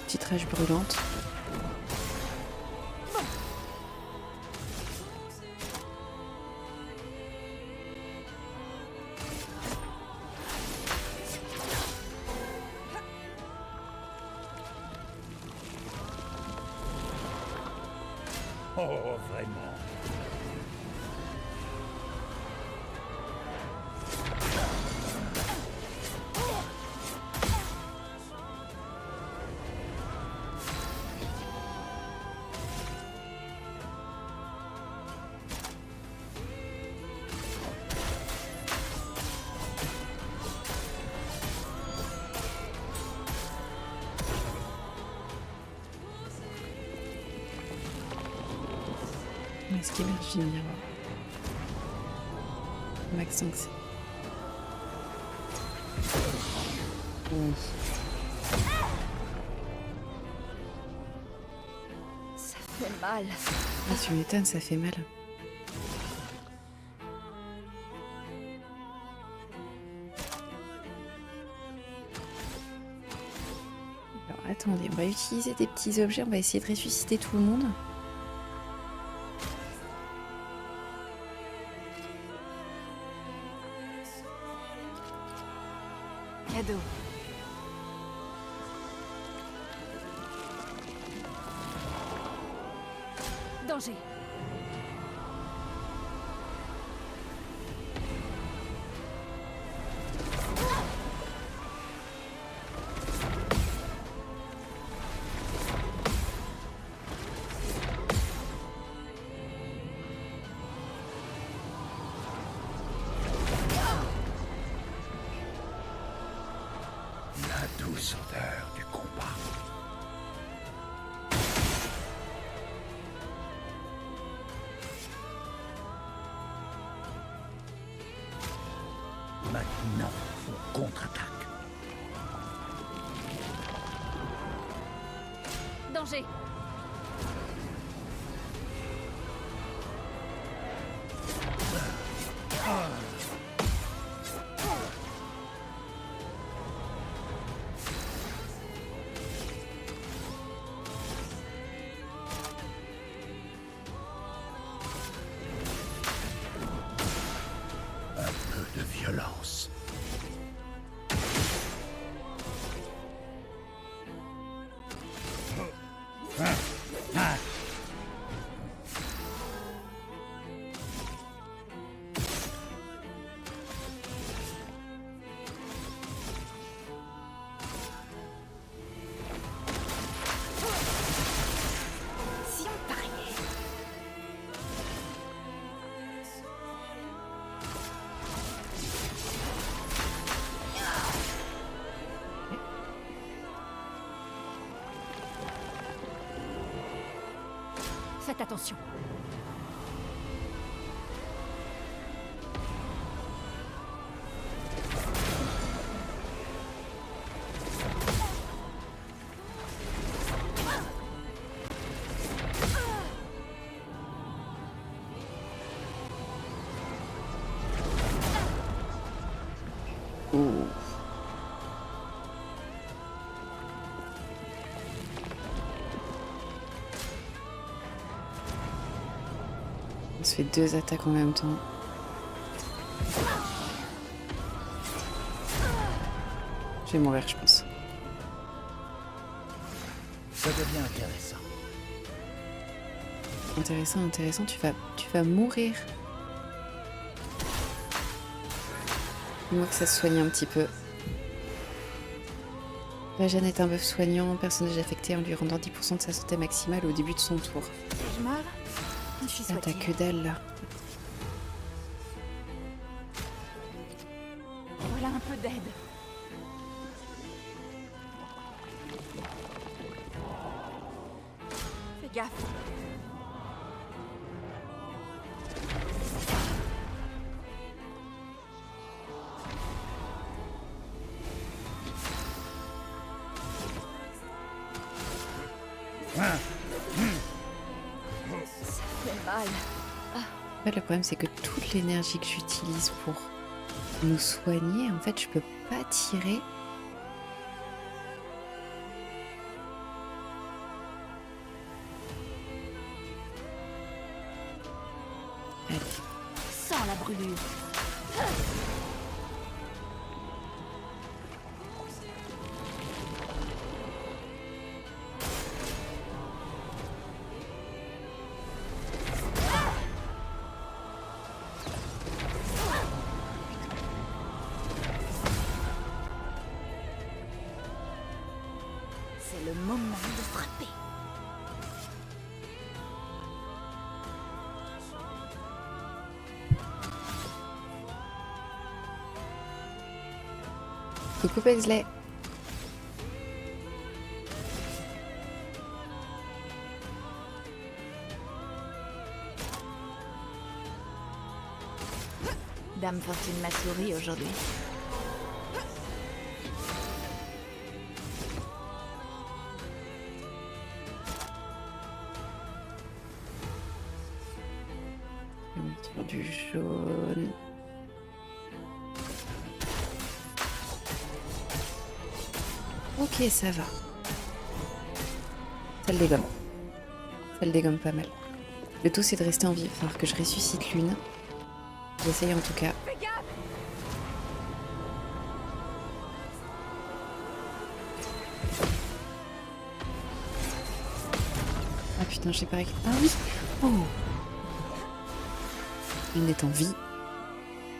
Petite rage brûlante. Oh, vraiment. Est-ce qu'il émerge du miroir? Maxence. Ça fait mal. Ah, tu m'étonnes, ça fait mal. Alors attendez, on va utiliser des petits objets, on va essayer de ressusciter tout le monde. Cadeau. Danger. La douce odeur du combat. Maintenant, on contre-attaque. Danger. Un peu de violence. Si on pariait. Faites attention. Ouh. On se fait 2 attaques en même temps. Je vais mourir, je pense. Ça devient intéressant. Intéressant, intéressant, tu vas mourir. Dis-moi que ça se soigne un petit peu. La Jeanne est un bœuf soignant, personnage affecté en lui rendant 10% de sa santé maximale au début de son tour. Je meurs. Je suis Ah, t'as soignée. que dalle là. Voilà un peu d'aide. Fais gaffe. Ça fait mal. En fait, le problème, c'est que toute l'énergie que j'utilise pour nous soigner, en fait, je peux pas tirer. Allez. Sans la brûlure. C'est le moment de frapper. Coucou Paisley. Dame Fortune m'a souri aujourd'hui. Je vais mettre du jaune. Ok, ça va. Ça le dégomme. Ça le dégomme pas mal. Le tout, c'est de rester en vie. Il va falloir que je ressuscite l'une. J'essaye en tout cas. Ah putain, j'ai pas... Ah oui. Oh. L'une est en vie.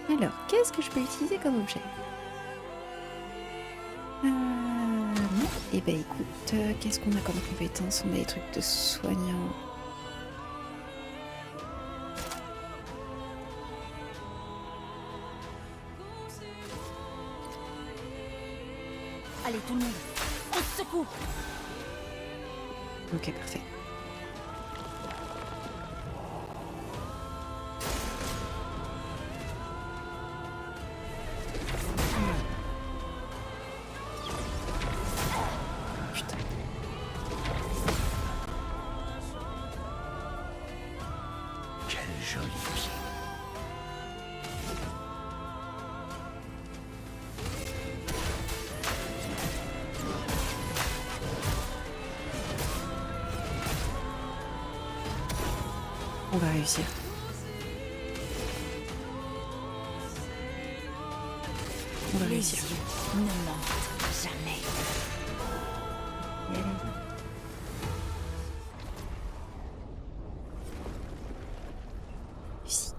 Alors, qu'est-ce que je peux utiliser comme objet? Non. Eh ben écoute, qu'est-ce qu'on a comme compétence? On a des trucs de soignant. Allez, tout le monde, on se secoue. Ok, parfait. Putain. Quel joli pied. On va réussir. On va Les réussir. yeux ne mentent jamais. Réussi.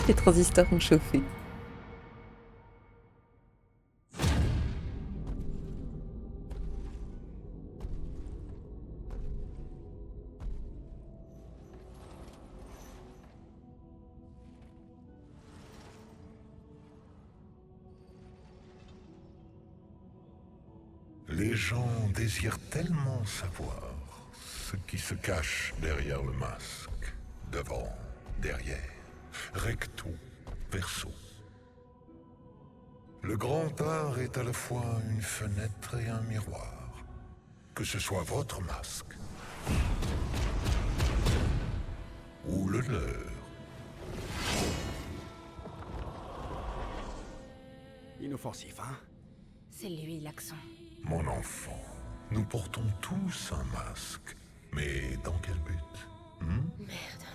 Les transistors ont chauffé. Les gens désirent tellement savoir ce qui se cache derrière le masque. Devant, derrière, recto, verso. Le grand art est à la fois une fenêtre et un miroir. Que ce soit votre masque ou le leur. Inoffensif, hein? C'est lui l'accent. Mon enfant, nous portons tous un masque. Mais dans quel but? Merde.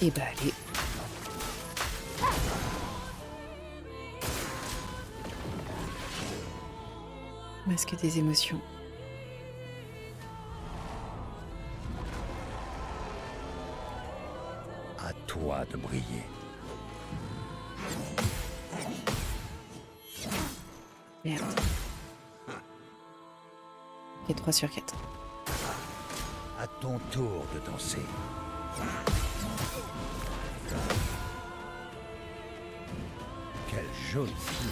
Et bah allez. Masque des émotions. À toi de briller. Merde. Ok, 3 sur 4. À ton tour de danser. Quel joli pied.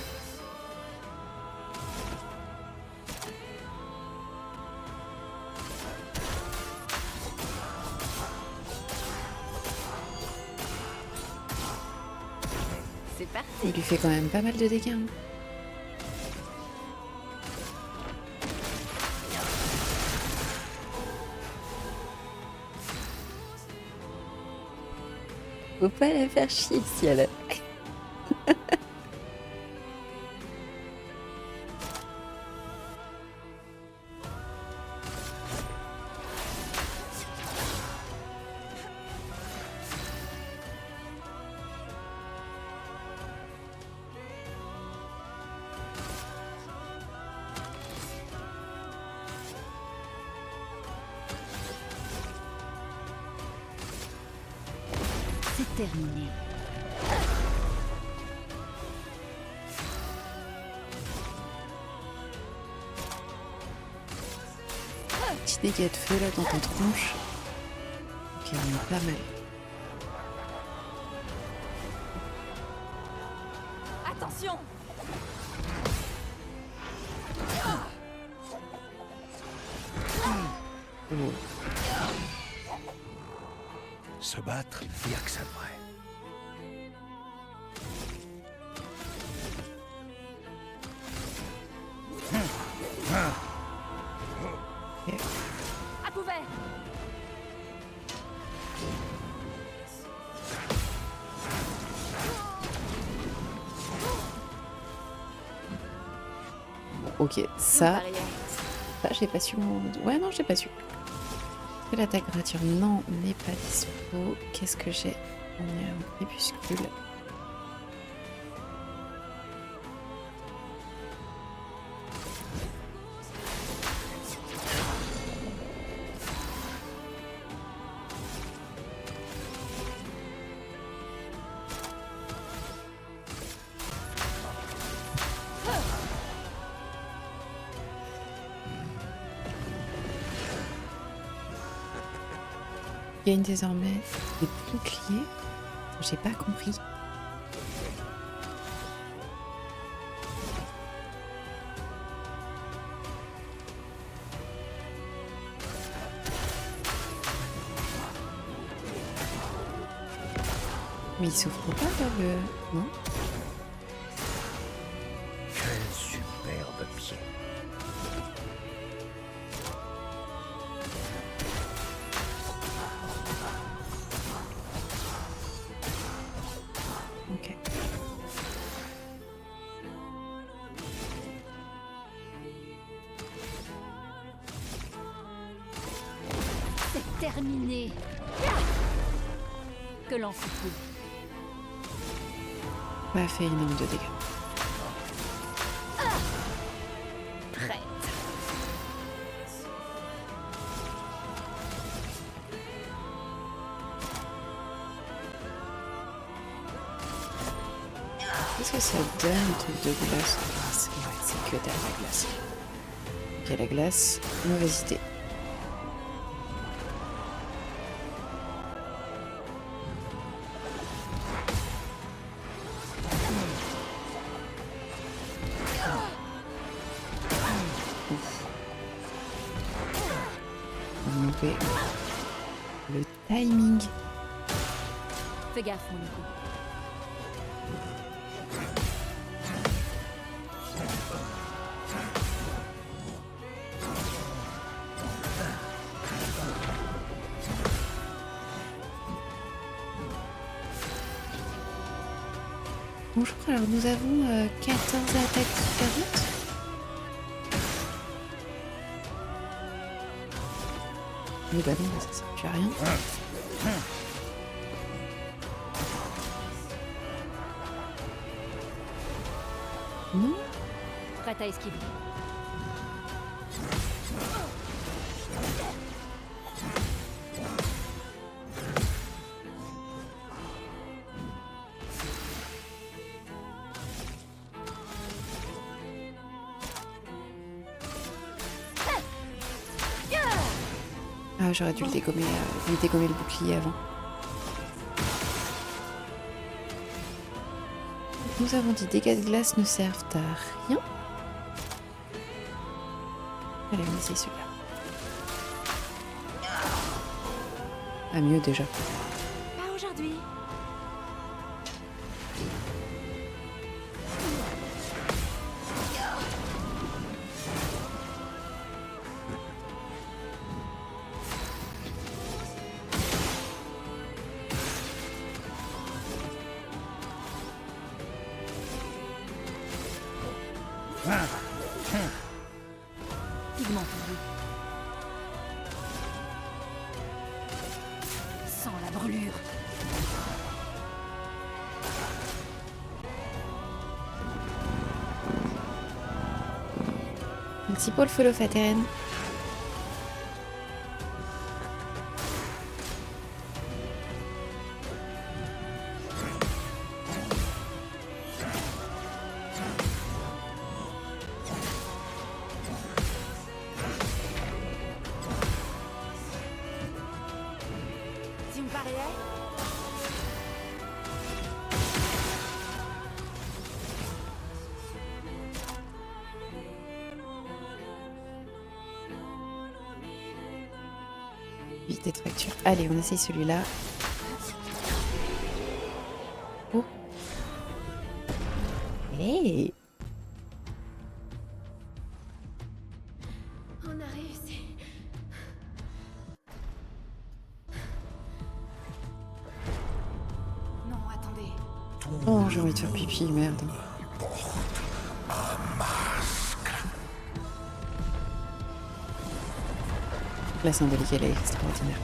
C'est parti. Il lui fait quand même pas mal de dégâts. Hein. Faut pas la faire chier si elle a... C'est terminé. Petit dégât de feu là dans ta tronche. Ok, on est pas mal. Oh. Se battre, y a que ça de vrai. À couvert. Ok, ça, Barrière. j'ai pas su. Ouais, non, j'ai pas su. L'attaque gratuite, non, n'est pas dispo. Qu'est-ce que j'ai? On est un crépuscule. Gagne désormais des boucliers. J'ai pas compris. Mais il souffre pas là, le... Non? Quel superbe pied. Ok. C'est terminé. Que l'on fout tout. Pas fait énorme de dégâts. Prête. Qu'est-ce que ça donne, un truc de glace? Ouais, c'est que dalle la glace. Ok, la glace, mauvaise idée. On va enlever le timing. Fais gaffe, mon Nico. Bonjour, alors nous avons 14 attaques différentes. Oui, bah non, ça sert plus à rien. Non? Prête à esquiver. Ah, j'aurais dû le dégommer, lui dégommer le bouclier avant. Nous avons dit dégâts de glace ne servent à rien. Allez, on essaye celui-là. Ah, mieux déjà. Pas aujourd'hui. Pigment pourri. Sans la brûlure. Merci pour le follow, Fateren. Si on pariait. Éviter de fracture. Allez, on essaye celui-là. Oh. Hey. On a réussi. Non, attendez. Oh, j'ai envie de faire pipi, merde. La symbolique, elle est extraordinaire.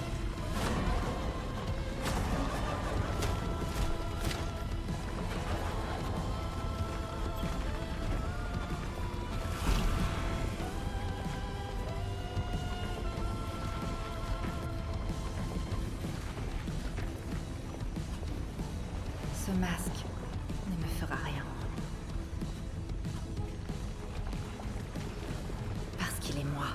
Ce masque ne me fera rien. Parce qu'il est moi.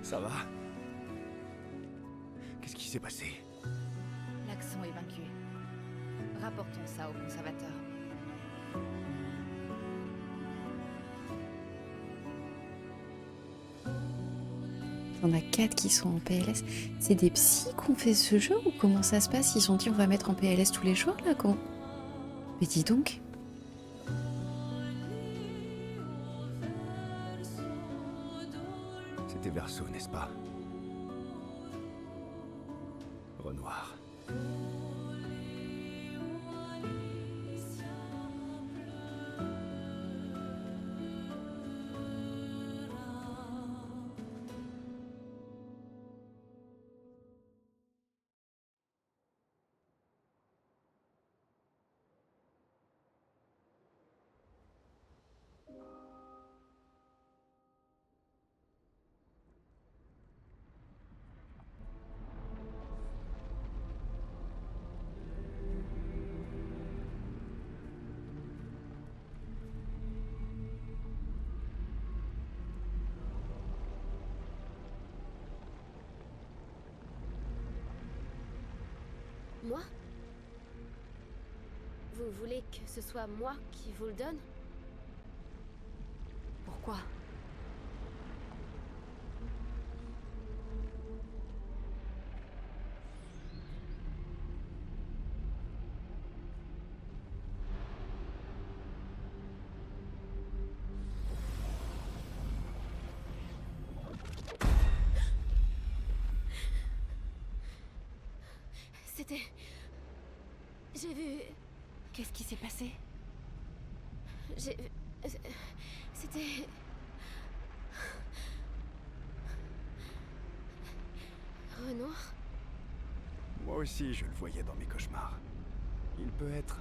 Ça va? Qu'est-ce qui s'est passé? L'accent est vaincu. Rapportons ça au conservateur. On a 4 qui sont en PLS. C'est des psys qu'on fait ce jeu ou comment ça se passe? Ils ont dit on va mettre en PLS tous les jours là comment? Mais dis donc. C'était Verso, n'est-ce pas? Renoir. Moi? Vous voulez que ce soit moi qui vous le donne? Pourquoi? C'était... J'ai vu... Qu'est-ce qui s'est passé? J'ai... C'était... Renoir? Moi aussi, je le voyais dans mes cauchemars. Il peut être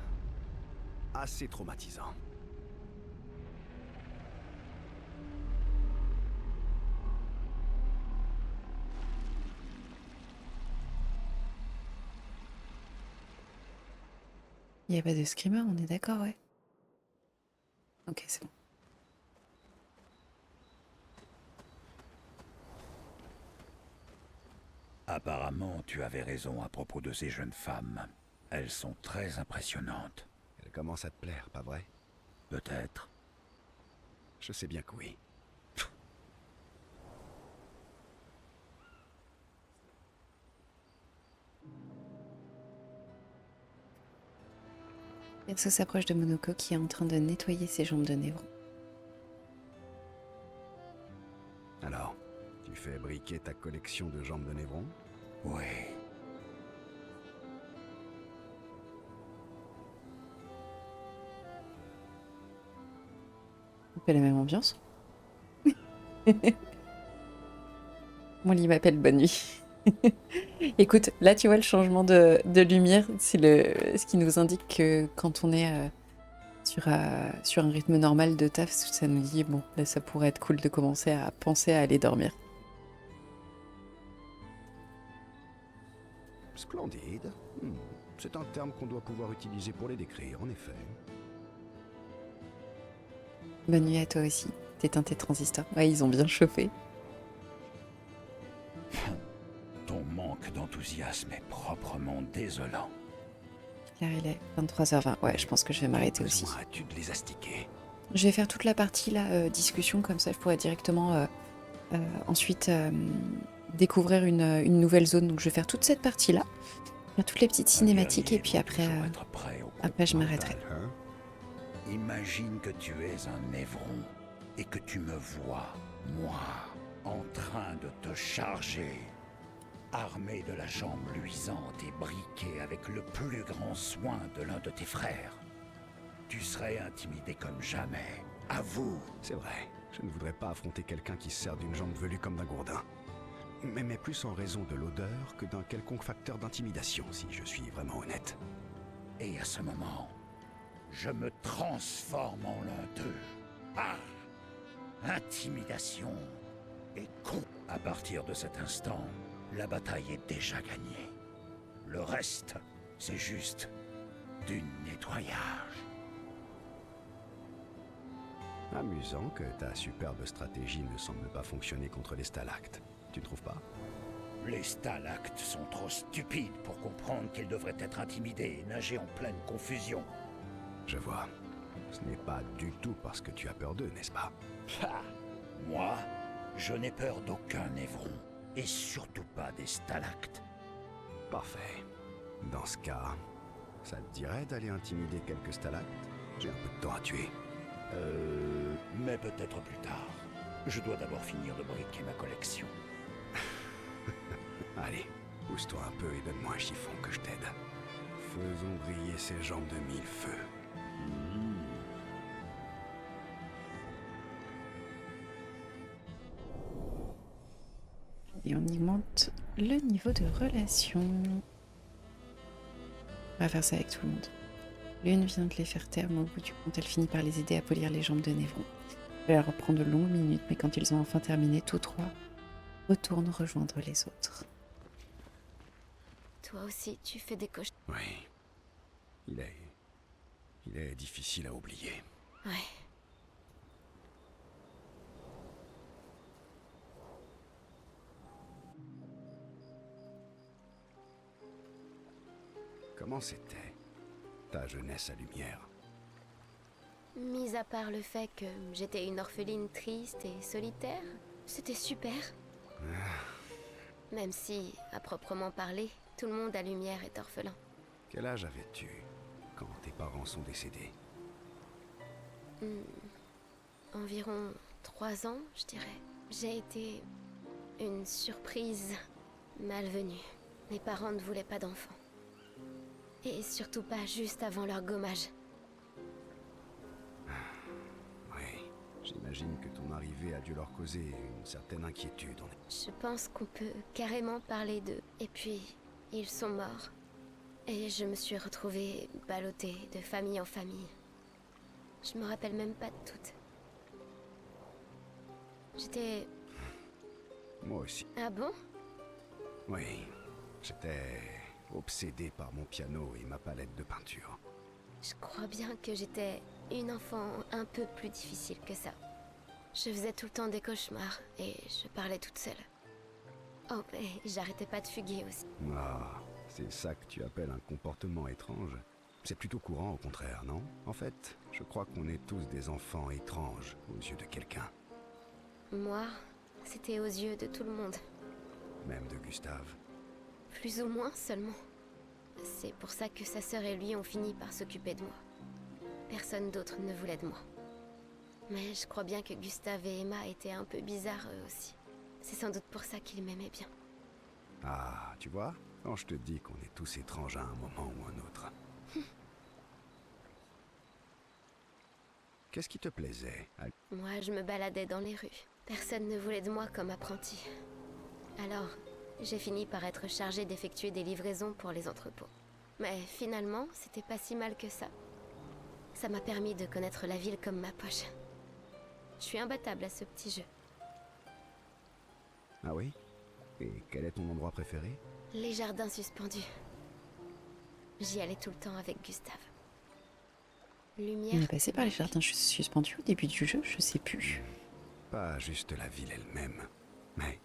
assez traumatisant. Il n'y a pas de screamer, on est d'accord, ouais. Ok, c'est bon. Apparemment, tu avais raison à propos de ces jeunes femmes. Elles sont très impressionnantes. Elle commence à te plaire, pas vrai? Peut-être. Je sais bien que oui. Perso s'approche de Monoko qui est en train de nettoyer ses jambes de névron. Alors, tu fais briquer ta collection de jambes de névron? Oui. Un peu la même ambiance. Mon lit m'appelle bonne nuit. Écoute, là tu vois le changement de lumière, c'est ce qui nous indique que quand on est sur un rythme normal de taf, ça nous dit bon, là ça pourrait être cool de commencer à penser à aller dormir. Splendide. C'est un terme qu'on doit pouvoir utiliser pour les décrire, en effet. Bonne nuit à toi aussi. T'éteins tes transistors. Ouais, ils ont bien chauffé. Ton manque d'enthousiasme est proprement désolant. Car il est 23h20. Ouais, je pense que je vais m'arrêter aussi. Besoin as-tu de les astiquer? Je vais faire toute la partie là, discussion, comme ça je pourrais directement ensuite découvrir une nouvelle zone. Donc je vais faire toute cette partie-là, faire toutes les petites cinématiques et puis après, après je m'arrêterai. Hein? Imagine que tu es un Névron et que tu me vois, moi, en train de te charger, armé de la jambe luisante et briqué avec le plus grand soin de l'un de tes frères. Tu serais intimidé comme jamais. Avoue. C'est vrai, je ne voudrais pas affronter quelqu'un qui se sert d'une jambe velue comme d'un gourdin. Mais plus en raison de l'odeur que d'un quelconque facteur d'intimidation, si je suis vraiment honnête. Et à ce moment, je me transforme en l'un d'eux. Ah! Intimidation et con. À partir de cet instant, la bataille est déjà gagnée. Le reste, c'est juste du nettoyage. Amusant que ta superbe stratégie ne semble pas fonctionner contre les stalactes. Tu ne trouves pas? Les stalactes sont trop stupides pour comprendre qu'ils devraient être intimidés et nager en pleine confusion. Je vois. Ce n'est pas du tout parce que tu as peur d'eux, n'est-ce pas? Ha! Moi, je n'ai peur d'aucun Névron, et surtout pas des stalactes. Parfait. Dans ce cas, ça te dirait d'aller intimider quelques stalactes? J'ai un peu de temps à tuer. Mais peut-être plus tard. Je dois d'abord finir de briquer ma collection. Allez, pousse-toi un peu et donne-moi un chiffon que je t'aide. Faisons briller ces jambes de mille feux. Et on augmente le niveau de relation. On va faire ça avec tout le monde. L'une vient de les faire taire, mais au bout du compte, elle finit par les aider à polir les jambes de Névron. Ça va leur prendre de longues minutes, mais quand ils ont enfin terminé, tous trois retournent rejoindre les autres. Toi aussi, tu fais des cauchemars. Oui. Il est difficile à oublier. Ouais. Comment c'était, ta jeunesse à lumière? Mis à part le fait que j'étais une orpheline triste et solitaire, c'était super. Même si, à proprement parler, tout le monde à lumière est orphelin. Quel âge avais-tu quand tes parents sont décédés? Environ 3 ans, je dirais. J'ai été une surprise malvenue. Mes parents ne voulaient pas d'enfants. Et surtout pas juste avant leur gommage. Oui, j'imagine que ton arrivée a dû leur causer une certaine inquiétude. Je pense qu'on peut carrément parler d'eux. Et puis, ils sont morts. Et je me suis retrouvée ballottée de famille en famille. Je me rappelle même pas de toutes. J'étais... Moi aussi. Ah bon? Oui, j'étais obsédé par mon piano et ma palette de peinture. Je crois bien que j'étais une enfant un peu plus difficile que ça. Je faisais tout le temps des cauchemars et je parlais toute seule. Oh, et j'arrêtais pas de fuguer aussi. Ah, c'est ça que tu appelles un comportement étrange? C'est plutôt courant au contraire, non? En fait, je crois qu'on est tous des enfants étranges aux yeux de quelqu'un. Moi, c'était aux yeux de tout le monde. Même de Gustave. Plus ou moins seulement. C'est pour ça que sa sœur et lui ont fini par s'occuper de moi. Personne d'autre ne voulait de moi. Mais je crois bien que Gustave et Emma étaient un peu bizarres eux aussi. C'est sans doute pour ça qu'ils m'aimaient bien. Ah, tu vois? Quand je te dis qu'on est tous étranges à un moment ou un autre. Qu'est-ce qui te plaisait? Moi, je me baladais dans les rues. Personne ne voulait de moi comme apprenti. Alors, j'ai fini par être chargée d'effectuer des livraisons pour les entrepôts. Mais finalement, c'était pas si mal que ça. Ça m'a permis de connaître la ville comme ma poche. Je suis imbattable à ce petit jeu. Ah oui? Et quel est ton endroit préféré? Les jardins suspendus. J'y allais tout le temps avec Gustave. On Lumière. est passé par les jardins suspendus au début du jeu, je sais plus. Pas juste la ville elle-même, mais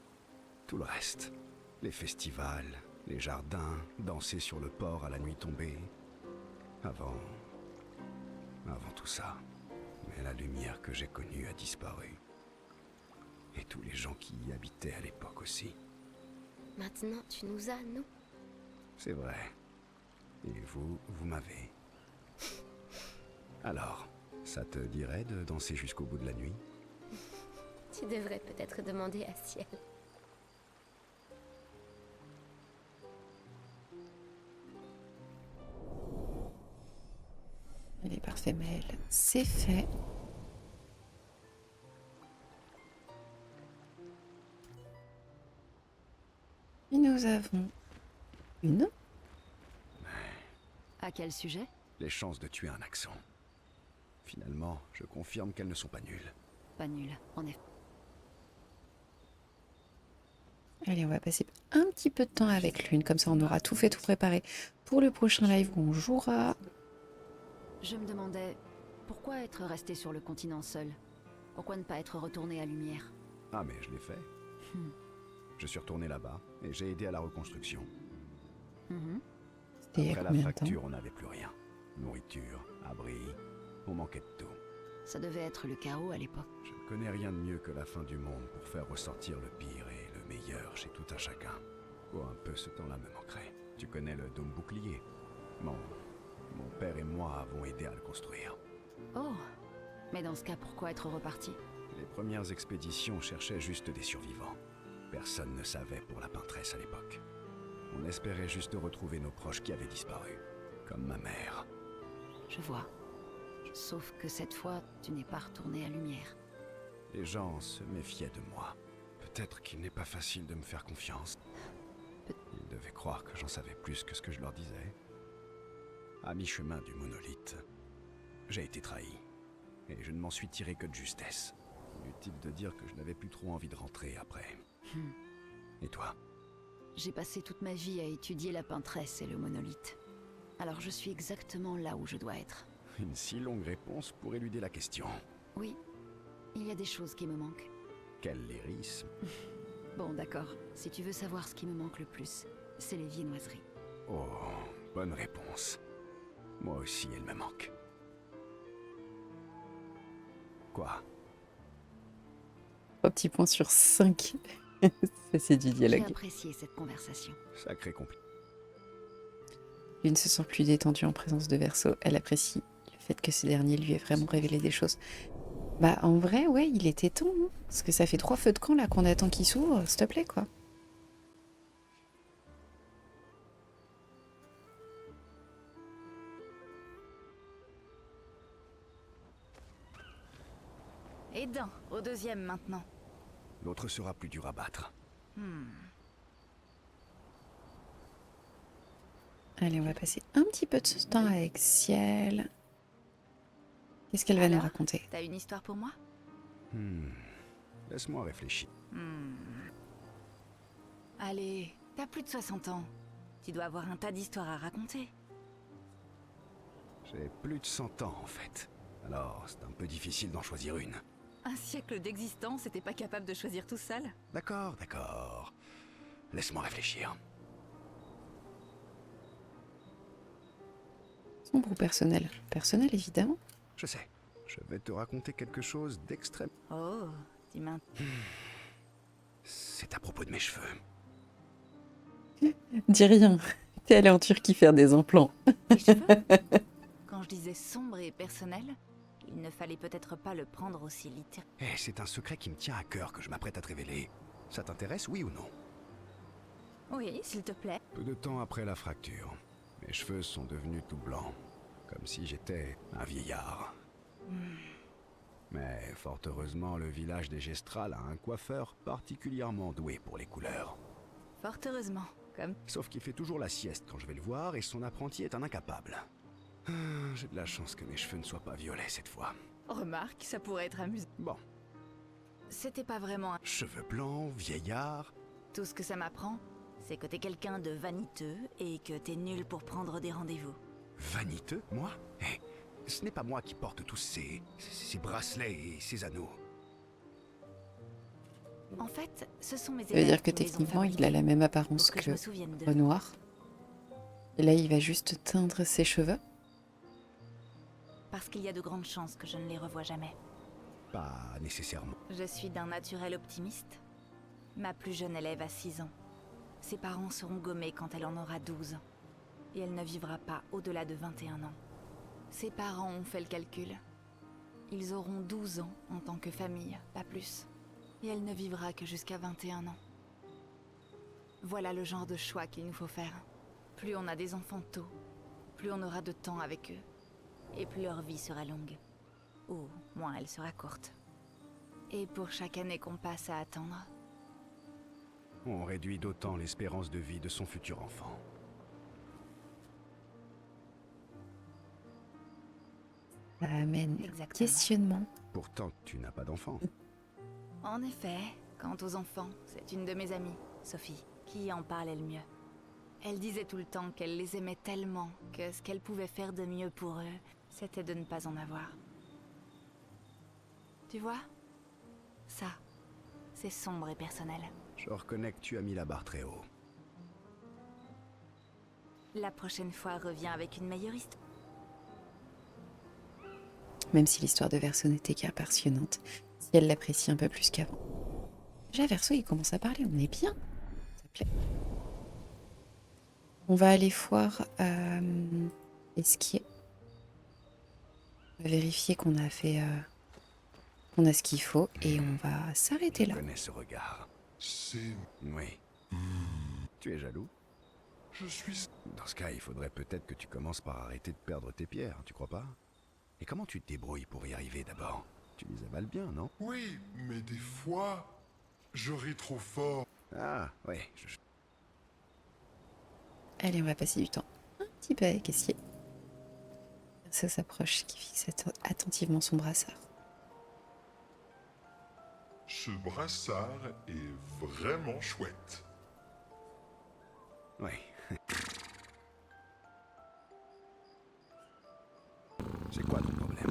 tout le reste. Les festivals, les jardins, danser sur le port à la nuit tombée. Avant tout ça. Mais la lumière que j'ai connue a disparu. Et tous les gens qui y habitaient à l'époque aussi. Maintenant, tu nous as, nous. C'est vrai. Et vous m'avez. Alors, ça te dirait de danser jusqu'au bout de la nuit? Tu devrais peut-être demander à Ciel. Elle est parfait, Maëlle. C'est fait. Et nous avons une. À quel sujet? Les chances de tuer un accent. Finalement, je confirme qu'elles ne sont pas nulles. Pas nul, en effet. Allez, on va passer un petit peu de temps avec Lune, comme ça on aura tout fait, tout préparé pour le prochain live où on jouera. Je me demandais, pourquoi être resté sur le continent seul? Pourquoi ne pas être retourné à Lumière? Ah mais je l'ai fait. Je suis retourné là-bas et j'ai aidé à la reconstruction. C'était il y a Après la combien de temps? fracture, on n'avait plus rien. Nourriture, abri, on manquait de tout. Ça devait être le chaos à l'époque. Je ne connais rien de mieux que la fin du monde pour faire ressortir le pire et le meilleur chez tout un chacun. Oh, un peu ce temps-là me manquerait. Tu connais le dôme bouclier? Mon père et moi avons aidé à le construire. Oh, mais dans ce cas, pourquoi être reparti? Les premières expéditions cherchaient juste des survivants. Personne ne savait pour la peintresse à l'époque. On espérait juste retrouver nos proches qui avaient disparu, comme ma mère. Je vois. Sauf que cette fois, tu n'es pas retourné à Lumière. Les gens se méfiaient de moi. Peut-être qu'il n'est pas facile de me faire confiance. Ils devaient croire que j'en savais plus que ce que je leur disais. À mi-chemin du monolithe, j'ai été trahi. Et je ne m'en suis tiré que de justesse. Inutile de dire que je n'avais plus trop envie de rentrer après. Et toi? J'ai passé toute ma vie à étudier la peintresse et le monolithe. Alors je suis exactement là où je dois être. Une si longue réponse pour éluder la question. Oui, il y a des choses qui me manquent. Quel lyrisme. Bon, d'accord. Si tu veux savoir ce qui me manque le plus, c'est les viennoiseries. Oh, bonne réponse. Moi aussi, elle me manque. Quoi? 3 petits points sur 5. Ça, c'est du J'ai dialogue. apprécié cette conversation. Sacré compliqué. Lune se sent plus détendue en présence de Verseau. Elle apprécie le fait que ce dernier lui ait vraiment révélé des choses. Bah, en vrai, ouais, il était temps. Hein, parce que ça fait 3 feux de camp là qu'on attend qu'il s'ouvre. S'il te plaît, quoi. Et d'un, au deuxième maintenant. L'autre sera plus dur à battre. Allez, on va passer un petit peu de temps avec Ciel. Qu'est-ce qu'elle va nous Alors, raconter? T'as une histoire pour moi? Laisse-moi réfléchir. Allez, t'as plus de 60 ans. Tu dois avoir un tas d'histoires à raconter. J'ai plus de 100 ans en fait. Alors, c'est un peu difficile d'en choisir une. Un siècle d'existence et t'es pas capable de choisir tout seul? D'accord, d'accord. Laisse-moi réfléchir. Sombre ou personnel? Personnel, évidemment. Je sais. Je vais te raconter quelque chose d'extrême. Oh, dis maintenant. C'est à propos de mes cheveux. Dis rien. T'es allé en Turquie faire des implants. Les cheveux? Quand je disais sombre et personnel, il ne fallait peut-être pas le prendre aussi littéralement. Eh, c'est un secret qui me tient à cœur que je m'apprête à te révéler. Ça t'intéresse, oui ou non? Oui, s'il te plaît. Peu de temps après la fracture, mes cheveux sont devenus tout blancs. Comme si j'étais un vieillard. Mais fort heureusement, le village des Gestrales a un coiffeur particulièrement doué pour les couleurs. Fort heureusement, comme... Sauf qu'il fait toujours la sieste quand je vais le voir et son apprenti est un incapable. J'ai de la chance que mes cheveux ne soient pas violets cette fois. Remarque, ça pourrait être amusant. Bon, C'était pas vraiment cheveux blancs, vieillard. tout ce que ça m'apprend, c'est que t'es quelqu'un de vaniteux et que t'es nul pour prendre des rendez-vous. Vaniteux, moi? Ce n'est pas moi qui porte tous ces bracelets et ces anneaux. En fait, ce sont mes Ça veut élèves dire que qui me les ont techniquement, il a fabriqués, la même apparence pour que je que me souvienne d'eux. Renoir. Et là, il va juste teindre ses cheveux. Parce qu'il y a de grandes chances que je ne les revoie jamais. Pas nécessairement. Je suis d'un naturel optimiste. Ma plus jeune élève a 6 ans. Ses parents seront gommés quand elle en aura 12. Et elle ne vivra pas au-delà de 21 ans. Ses parents ont fait le calcul. Ils auront 12 ans en tant que famille, pas plus. Et elle ne vivra que jusqu'à 21 ans. Voilà le genre de choix qu'il nous faut faire. Plus on a des enfants tôt, plus on aura de temps avec eux. Et plus leur vie sera longue. Ou moins elle sera courte. Et pour chaque année qu'on passe à attendre, On réduit d'autant l'espérance de vie de son futur enfant. Ça amène Exactement. questionnement. Pourtant, tu n'as pas d'enfant. En effet, quant aux enfants, c'est une de mes amies, Sophie, qui en parlait le mieux. Elle disait tout le temps qu'elle les aimait tellement que ce qu'elle pouvait faire de mieux pour eux, c'était de ne pas en avoir. Tu vois? Ça, c'est sombre et personnel. Je reconnais que tu as mis la barre très haut. La prochaine fois, reviens avec une meilleure histoire. Même si l'histoire de Verso n'était qu'impressionnante, si elle l'apprécie un peu plus qu'avant. Déjà, Verso, il commence à parler, on est bien. Ça plaît. On va aller voir Esquier. On va vérifier qu'on a fait... qu'on a ce qu'il faut et on va s'arrêter Je là. connais ce regard. C'est... Oui. Tu es jaloux? Je suis... Dans ce cas, il faudrait peut-être que tu commences par arrêter de perdre tes pierres, tu crois pas? Et comment tu te débrouilles pour y arriver d'abord? Tu les avales bien, non? Oui, mais des fois, je ris trop fort. Ah, ouais, Allez, on va passer du temps un petit peu avec Esquier. Ça s'approche, qui fixe attentivement son brassard. Ce brassard est vraiment chouette. Ouais. C'est quoi ton problème?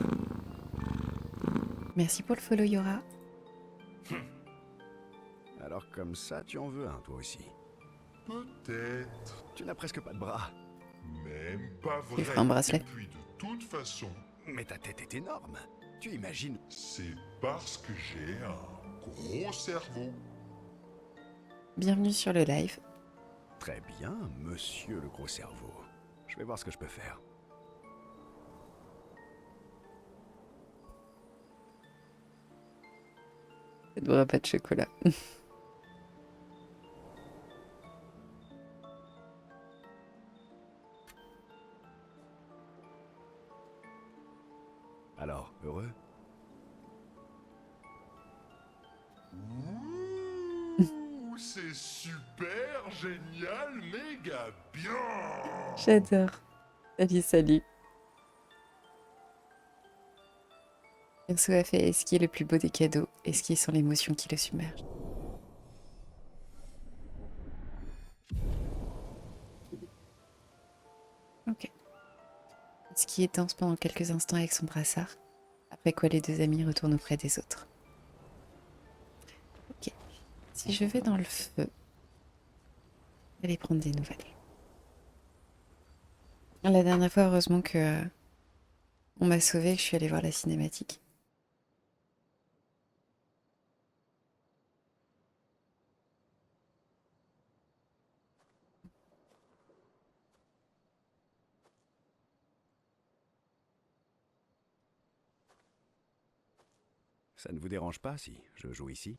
Merci pour le follow, Yora. Alors comme ça, tu en veux un, toi aussi. Peut-être, Tu n'as presque pas de bras. même pas Il vrai. fera un bracelet. Et puis de toute façon, Mais ta tête est énorme. Tu imagines... c'est parce que j'ai un gros cerveau. Bienvenue sur le live. Très bien, monsieur le gros cerveau. Je vais voir ce que je peux faire. Ça ne devrait pas de chocolat. Alors, heureux? Ouh, c'est super, génial, méga bien. J'adore. Salut, salut. Verso a fait Esquier le plus beau des cadeaux. Esquier sans l'émotion qui le submerge. Ok. Esquier danse pendant quelques instants avec son brassard. Après quoi, les deux amis retournent auprès des autres. Ok. Si je vais dans le feu, aller prendre des nouvelles. La dernière fois, heureusement que on m'a sauvé, que je suis allée voir la cinématique. Ça ne vous dérange pas si je joue ici?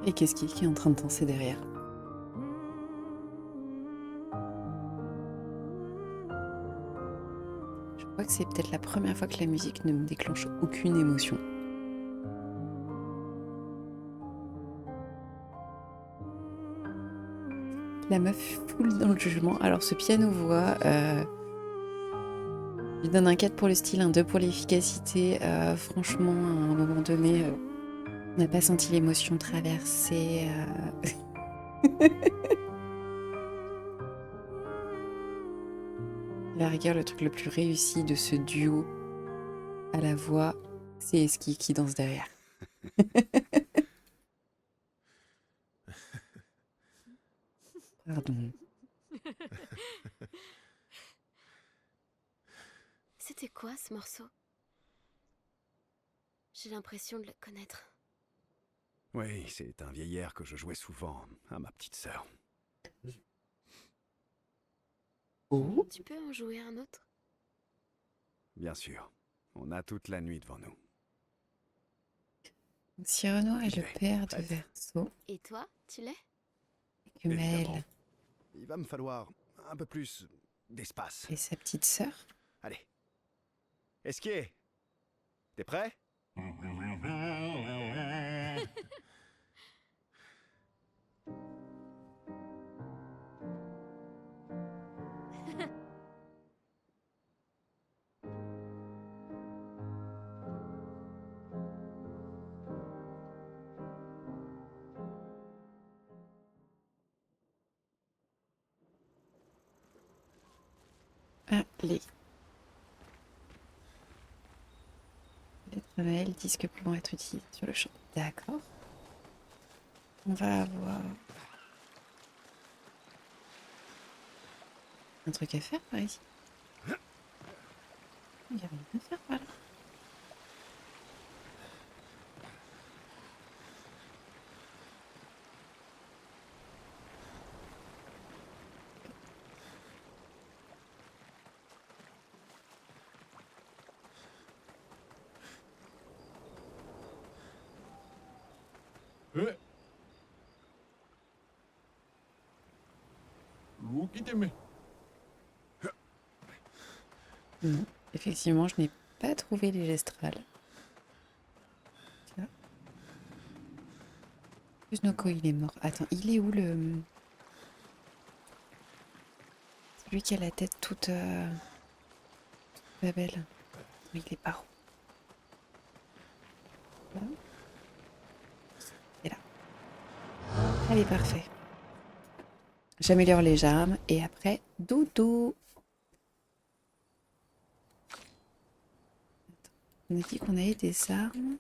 Et qu'est-ce qui est en train de danser derrière? Je crois que c'est peut-être la première fois que la musique ne me déclenche aucune émotion. La meuf full dans le jugement. Alors ce piano-voix, je lui donne un 4 pour le style, un 2 pour l'efficacité. Franchement, à un moment donné, on n'a pas senti l'émotion traverser. À la rigueur, le truc le plus réussi de ce duo à la voix, c'est Eski qui danse derrière. Pardon. C'était quoi ce morceau? J'ai l'impression de le connaître. Oui, c'est un vieil air que je jouais souvent à ma petite sœur. Oh. Tu peux en jouer un autre? Bien sûr, on a toute la nuit devant nous. Cyrano est J'y le vais. père de Prête? Verseau Et toi, tu l'es? et que Évidemment. Maël Il va me falloir un peu plus d'espace. est sa petite sœur. Allez. Esquier, t'es prêt? Allez. Lettre à Maël, disques pouvant être utilisés sur le champ. D'accord. On va avoir un truc à faire par ici. Il y a rien à faire par là. Non, effectivement, je n'ai pas trouvé les gestrales. Tiens. En plus, Noko, il est mort. Attends, il est où le... Celui qui a la tête toute... pas belle. Il est par où? Là. Et là. Allez, parfait. J'améliore les armes et après, doudou. Attends, on a dit qu'on avait des armes.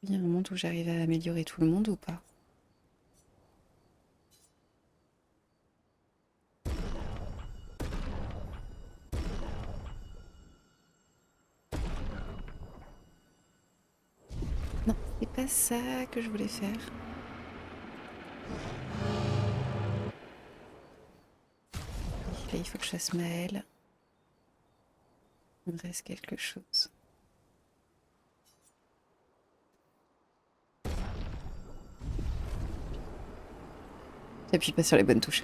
Il y a un monde où j'arrive à améliorer tout le monde ou pas? Non, c'est pas ça que je voulais faire. Là, il faut que je fasse Maël. Il me reste quelque chose. J'appuie pas sur les bonnes touches.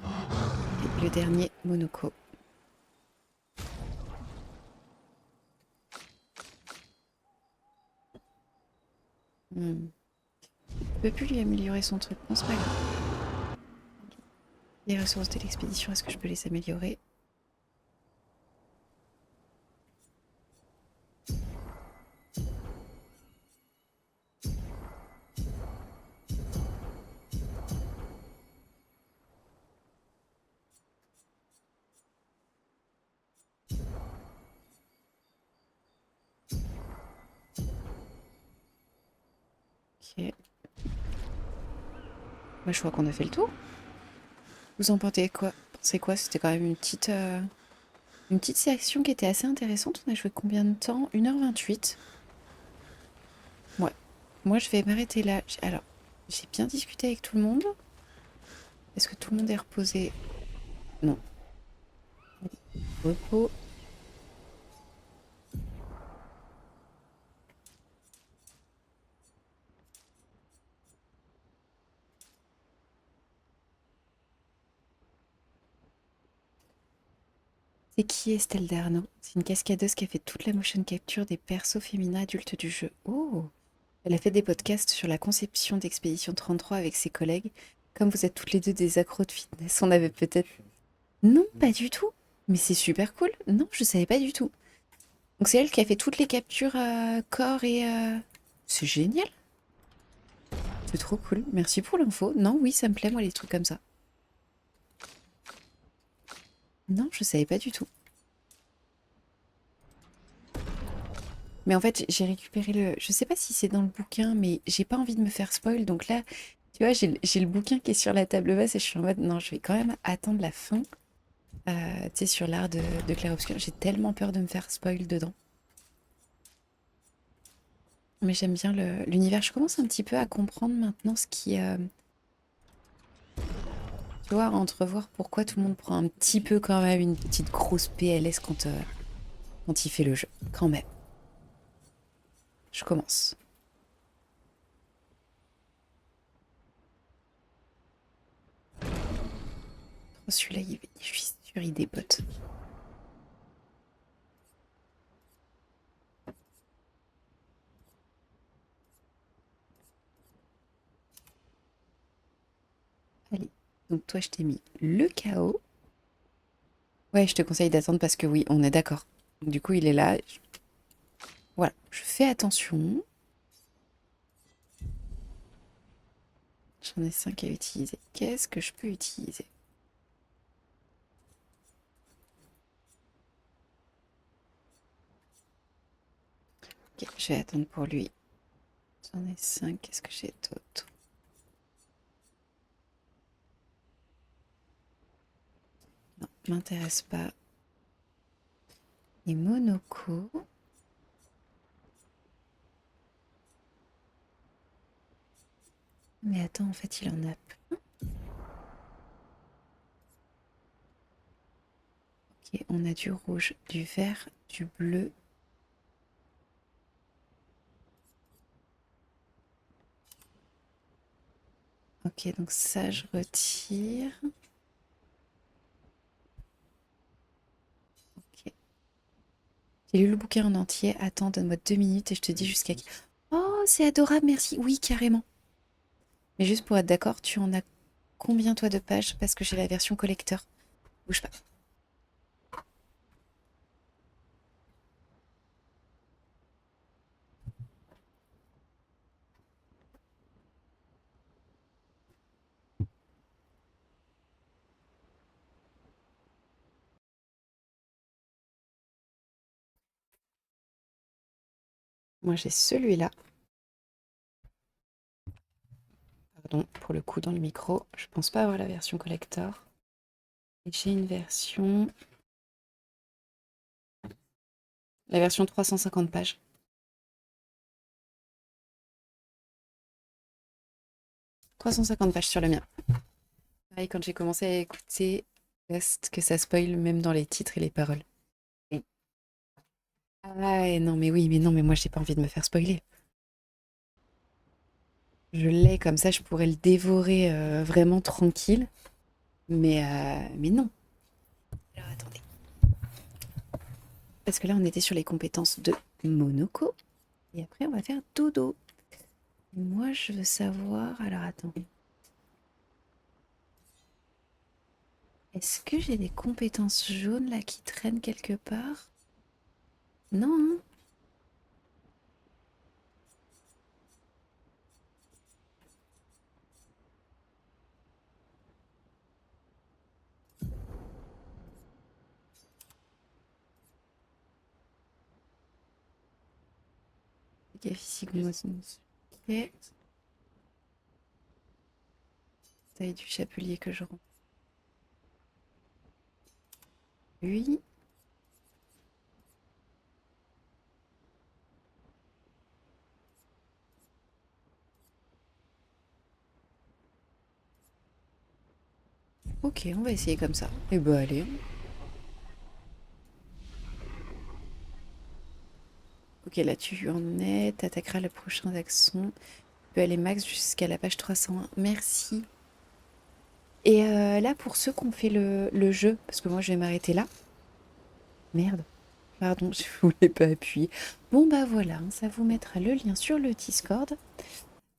Et le dernier, Monoko. Je peux plus lui améliorer son truc. Non, c'est pas grave. Les ressources de l'expédition, est-ce que je peux les améliorer? Ok. Bah, je crois qu'on a fait le tour. Vous en pensez quoi? C'était quand même une Une petite sélection qui était assez intéressante. On a joué combien de temps? 1h28. Ouais. Moi, je vais m'arrêter là. Alors, j'ai bien discuté avec tout le monde. Est-ce que tout le monde est reposé? Non. Repos. C'est qui Estelle Darno? C'est une cascadeuse qui a fait toute la motion capture des persos féminins adultes du jeu. Oh! Elle a fait des podcasts sur la conception d'Expédition 33 avec ses collègues. Comme vous êtes toutes les deux des accros de fitness, on avait peut-être... Non, pas du tout. Mais c'est super cool. Non, je savais pas du tout. Donc c'est elle qui a fait toutes les captures corps et... C'est génial. C'est trop cool. Merci pour l'info. Non, oui, ça me plaît, moi, les trucs comme ça. Non, je savais pas du tout. Mais en fait, j'ai récupéré le... Je sais pas si c'est dans le bouquin, mais j'ai pas envie de me faire spoil. Donc là, tu vois, j'ai le bouquin qui est sur la table basse et je suis en mode, non, je vais quand même attendre la fin. Tu sais, sur l'art de clair-obscur. J'ai tellement peur de me faire spoil dedans. Mais j'aime bien l'univers. Je commence un petit peu à comprendre maintenant ce qui... tu vois, à entrevoir pourquoi tout le monde prend un petit peu quand même une petite grosse PLS quand il fait le jeu. Quand même. Je commence. Oh, celui-là, je suis sûre, il dépote. Allez. Donc toi, je t'ai mis le chaos. Ouais, je te conseille d'attendre parce que oui, on est d'accord. Du coup, il est là. Voilà, je fais attention. J'en ai 5 à utiliser. Qu'est-ce que je peux utiliser? Ok, je vais attendre pour lui. J'en ai 5. Qu'est-ce que j'ai d'autre? Non, m'intéresse pas. Les Monaco. Mais attends, en fait, il en a plein. Ok, on a du rouge, du vert, du bleu. Ok, donc ça, je retire. Ok. J'ai lu le bouquin en entier. Attends, donne-moi 2 minutes et je te dis jusqu'à qui. Oh, c'est adorable, merci. Oui, carrément. Mais juste pour être d'accord, tu en as combien, toi, de pages? Parce que j'ai la version collector. Bouge pas. Moi, j'ai celui-là. Pardon pour le coup dans le micro. Je pense pas avoir la version collector. Et j'ai une version... La version 350 pages. « 350 pages sur le mien. Pareil, quand j'ai commencé à écouter Lost, que ça spoil même dans les titres et les paroles. Et... Ah et non, mais oui, mais non, mais moi j'ai pas envie de me faire spoiler. Je l'ai comme ça, je pourrais le dévorer vraiment tranquille. Mais non. Alors attendez. Parce que là, on était sur les compétences de Monoko. Et après, on va faire dodo. Moi, je veux savoir... Alors, attends. Est-ce que j'ai des compétences jaunes, là, qui traînent quelque part? Non, hein. Dégâts physiques, ok. Taille du chapelier que je rends. Lui. Ok, on va essayer comme ça. Et bah allez. Ok, là tu en es, t'attaqueras le prochain accent. Tu peux aller max jusqu'à la page 301. Merci. Et là, pour ceux qui ont fait le jeu, parce que moi je vais m'arrêter là. Merde, pardon, je voulais pas appuyer. Bon bah voilà, ça vous mettra le lien sur le Discord.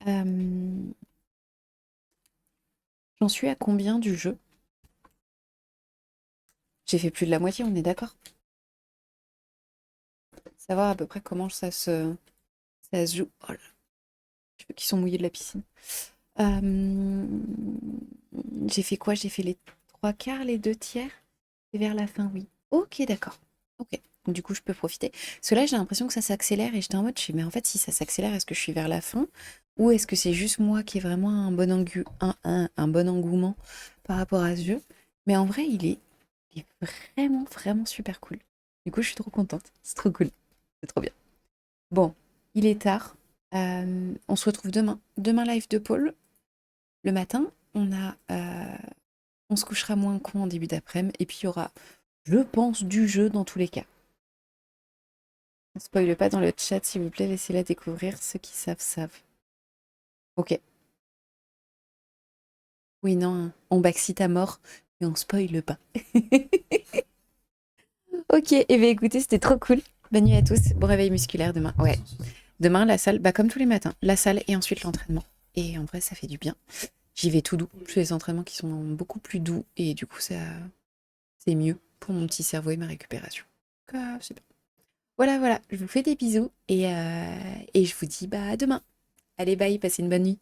J'en suis à combien du jeu? J'ai fait plus de la moitié, on est d'accord? Savoir à peu près comment ça se joue. Oh là, je veux qu'ils sont mouillés de la piscine. J'ai fait quoi? J'ai fait les 3 quarts, les 2 tiers? Et vers la fin, oui. Ok, d'accord. Ok. Donc, du coup, je peux profiter. Parce que là, j'ai l'impression que ça s'accélère et j'étais en mode, mais en fait, si ça s'accélère, est-ce que je suis vers la fin? Ou est-ce que c'est juste moi qui ai vraiment un bon engouement par rapport à ce jeu? Mais en vrai, il est vraiment, vraiment super cool. Du coup, je suis trop contente. C'est trop cool. C'est trop bien. Bon, il est tard. On se retrouve demain. Demain, live de Paul. Le matin, on se couchera moins con en début d'après-midi. Et puis, il y aura, je pense, du jeu dans tous les cas. Ne spoile pas dans le chat, s'il vous plaît. Laissez-la découvrir. Ceux qui savent, savent. Ok. Oui, non, on backseat à mort, mais on spoile pas. Ok, et bien écoutez, c'était trop cool. Bonne nuit à tous. Bon réveil musculaire demain. Ouais. Demain, la salle, bah comme tous les matins, la salle et ensuite l'entraînement. Et en vrai, ça fait du bien. J'y vais tout doux. Je fais des entraînements qui sont beaucoup plus doux et du coup, c'est mieux pour mon petit cerveau et ma récupération. Donc, c'est bien. Voilà, voilà. Je vous fais des bisous et je vous dis bah à demain. Allez, bye, passez une bonne nuit.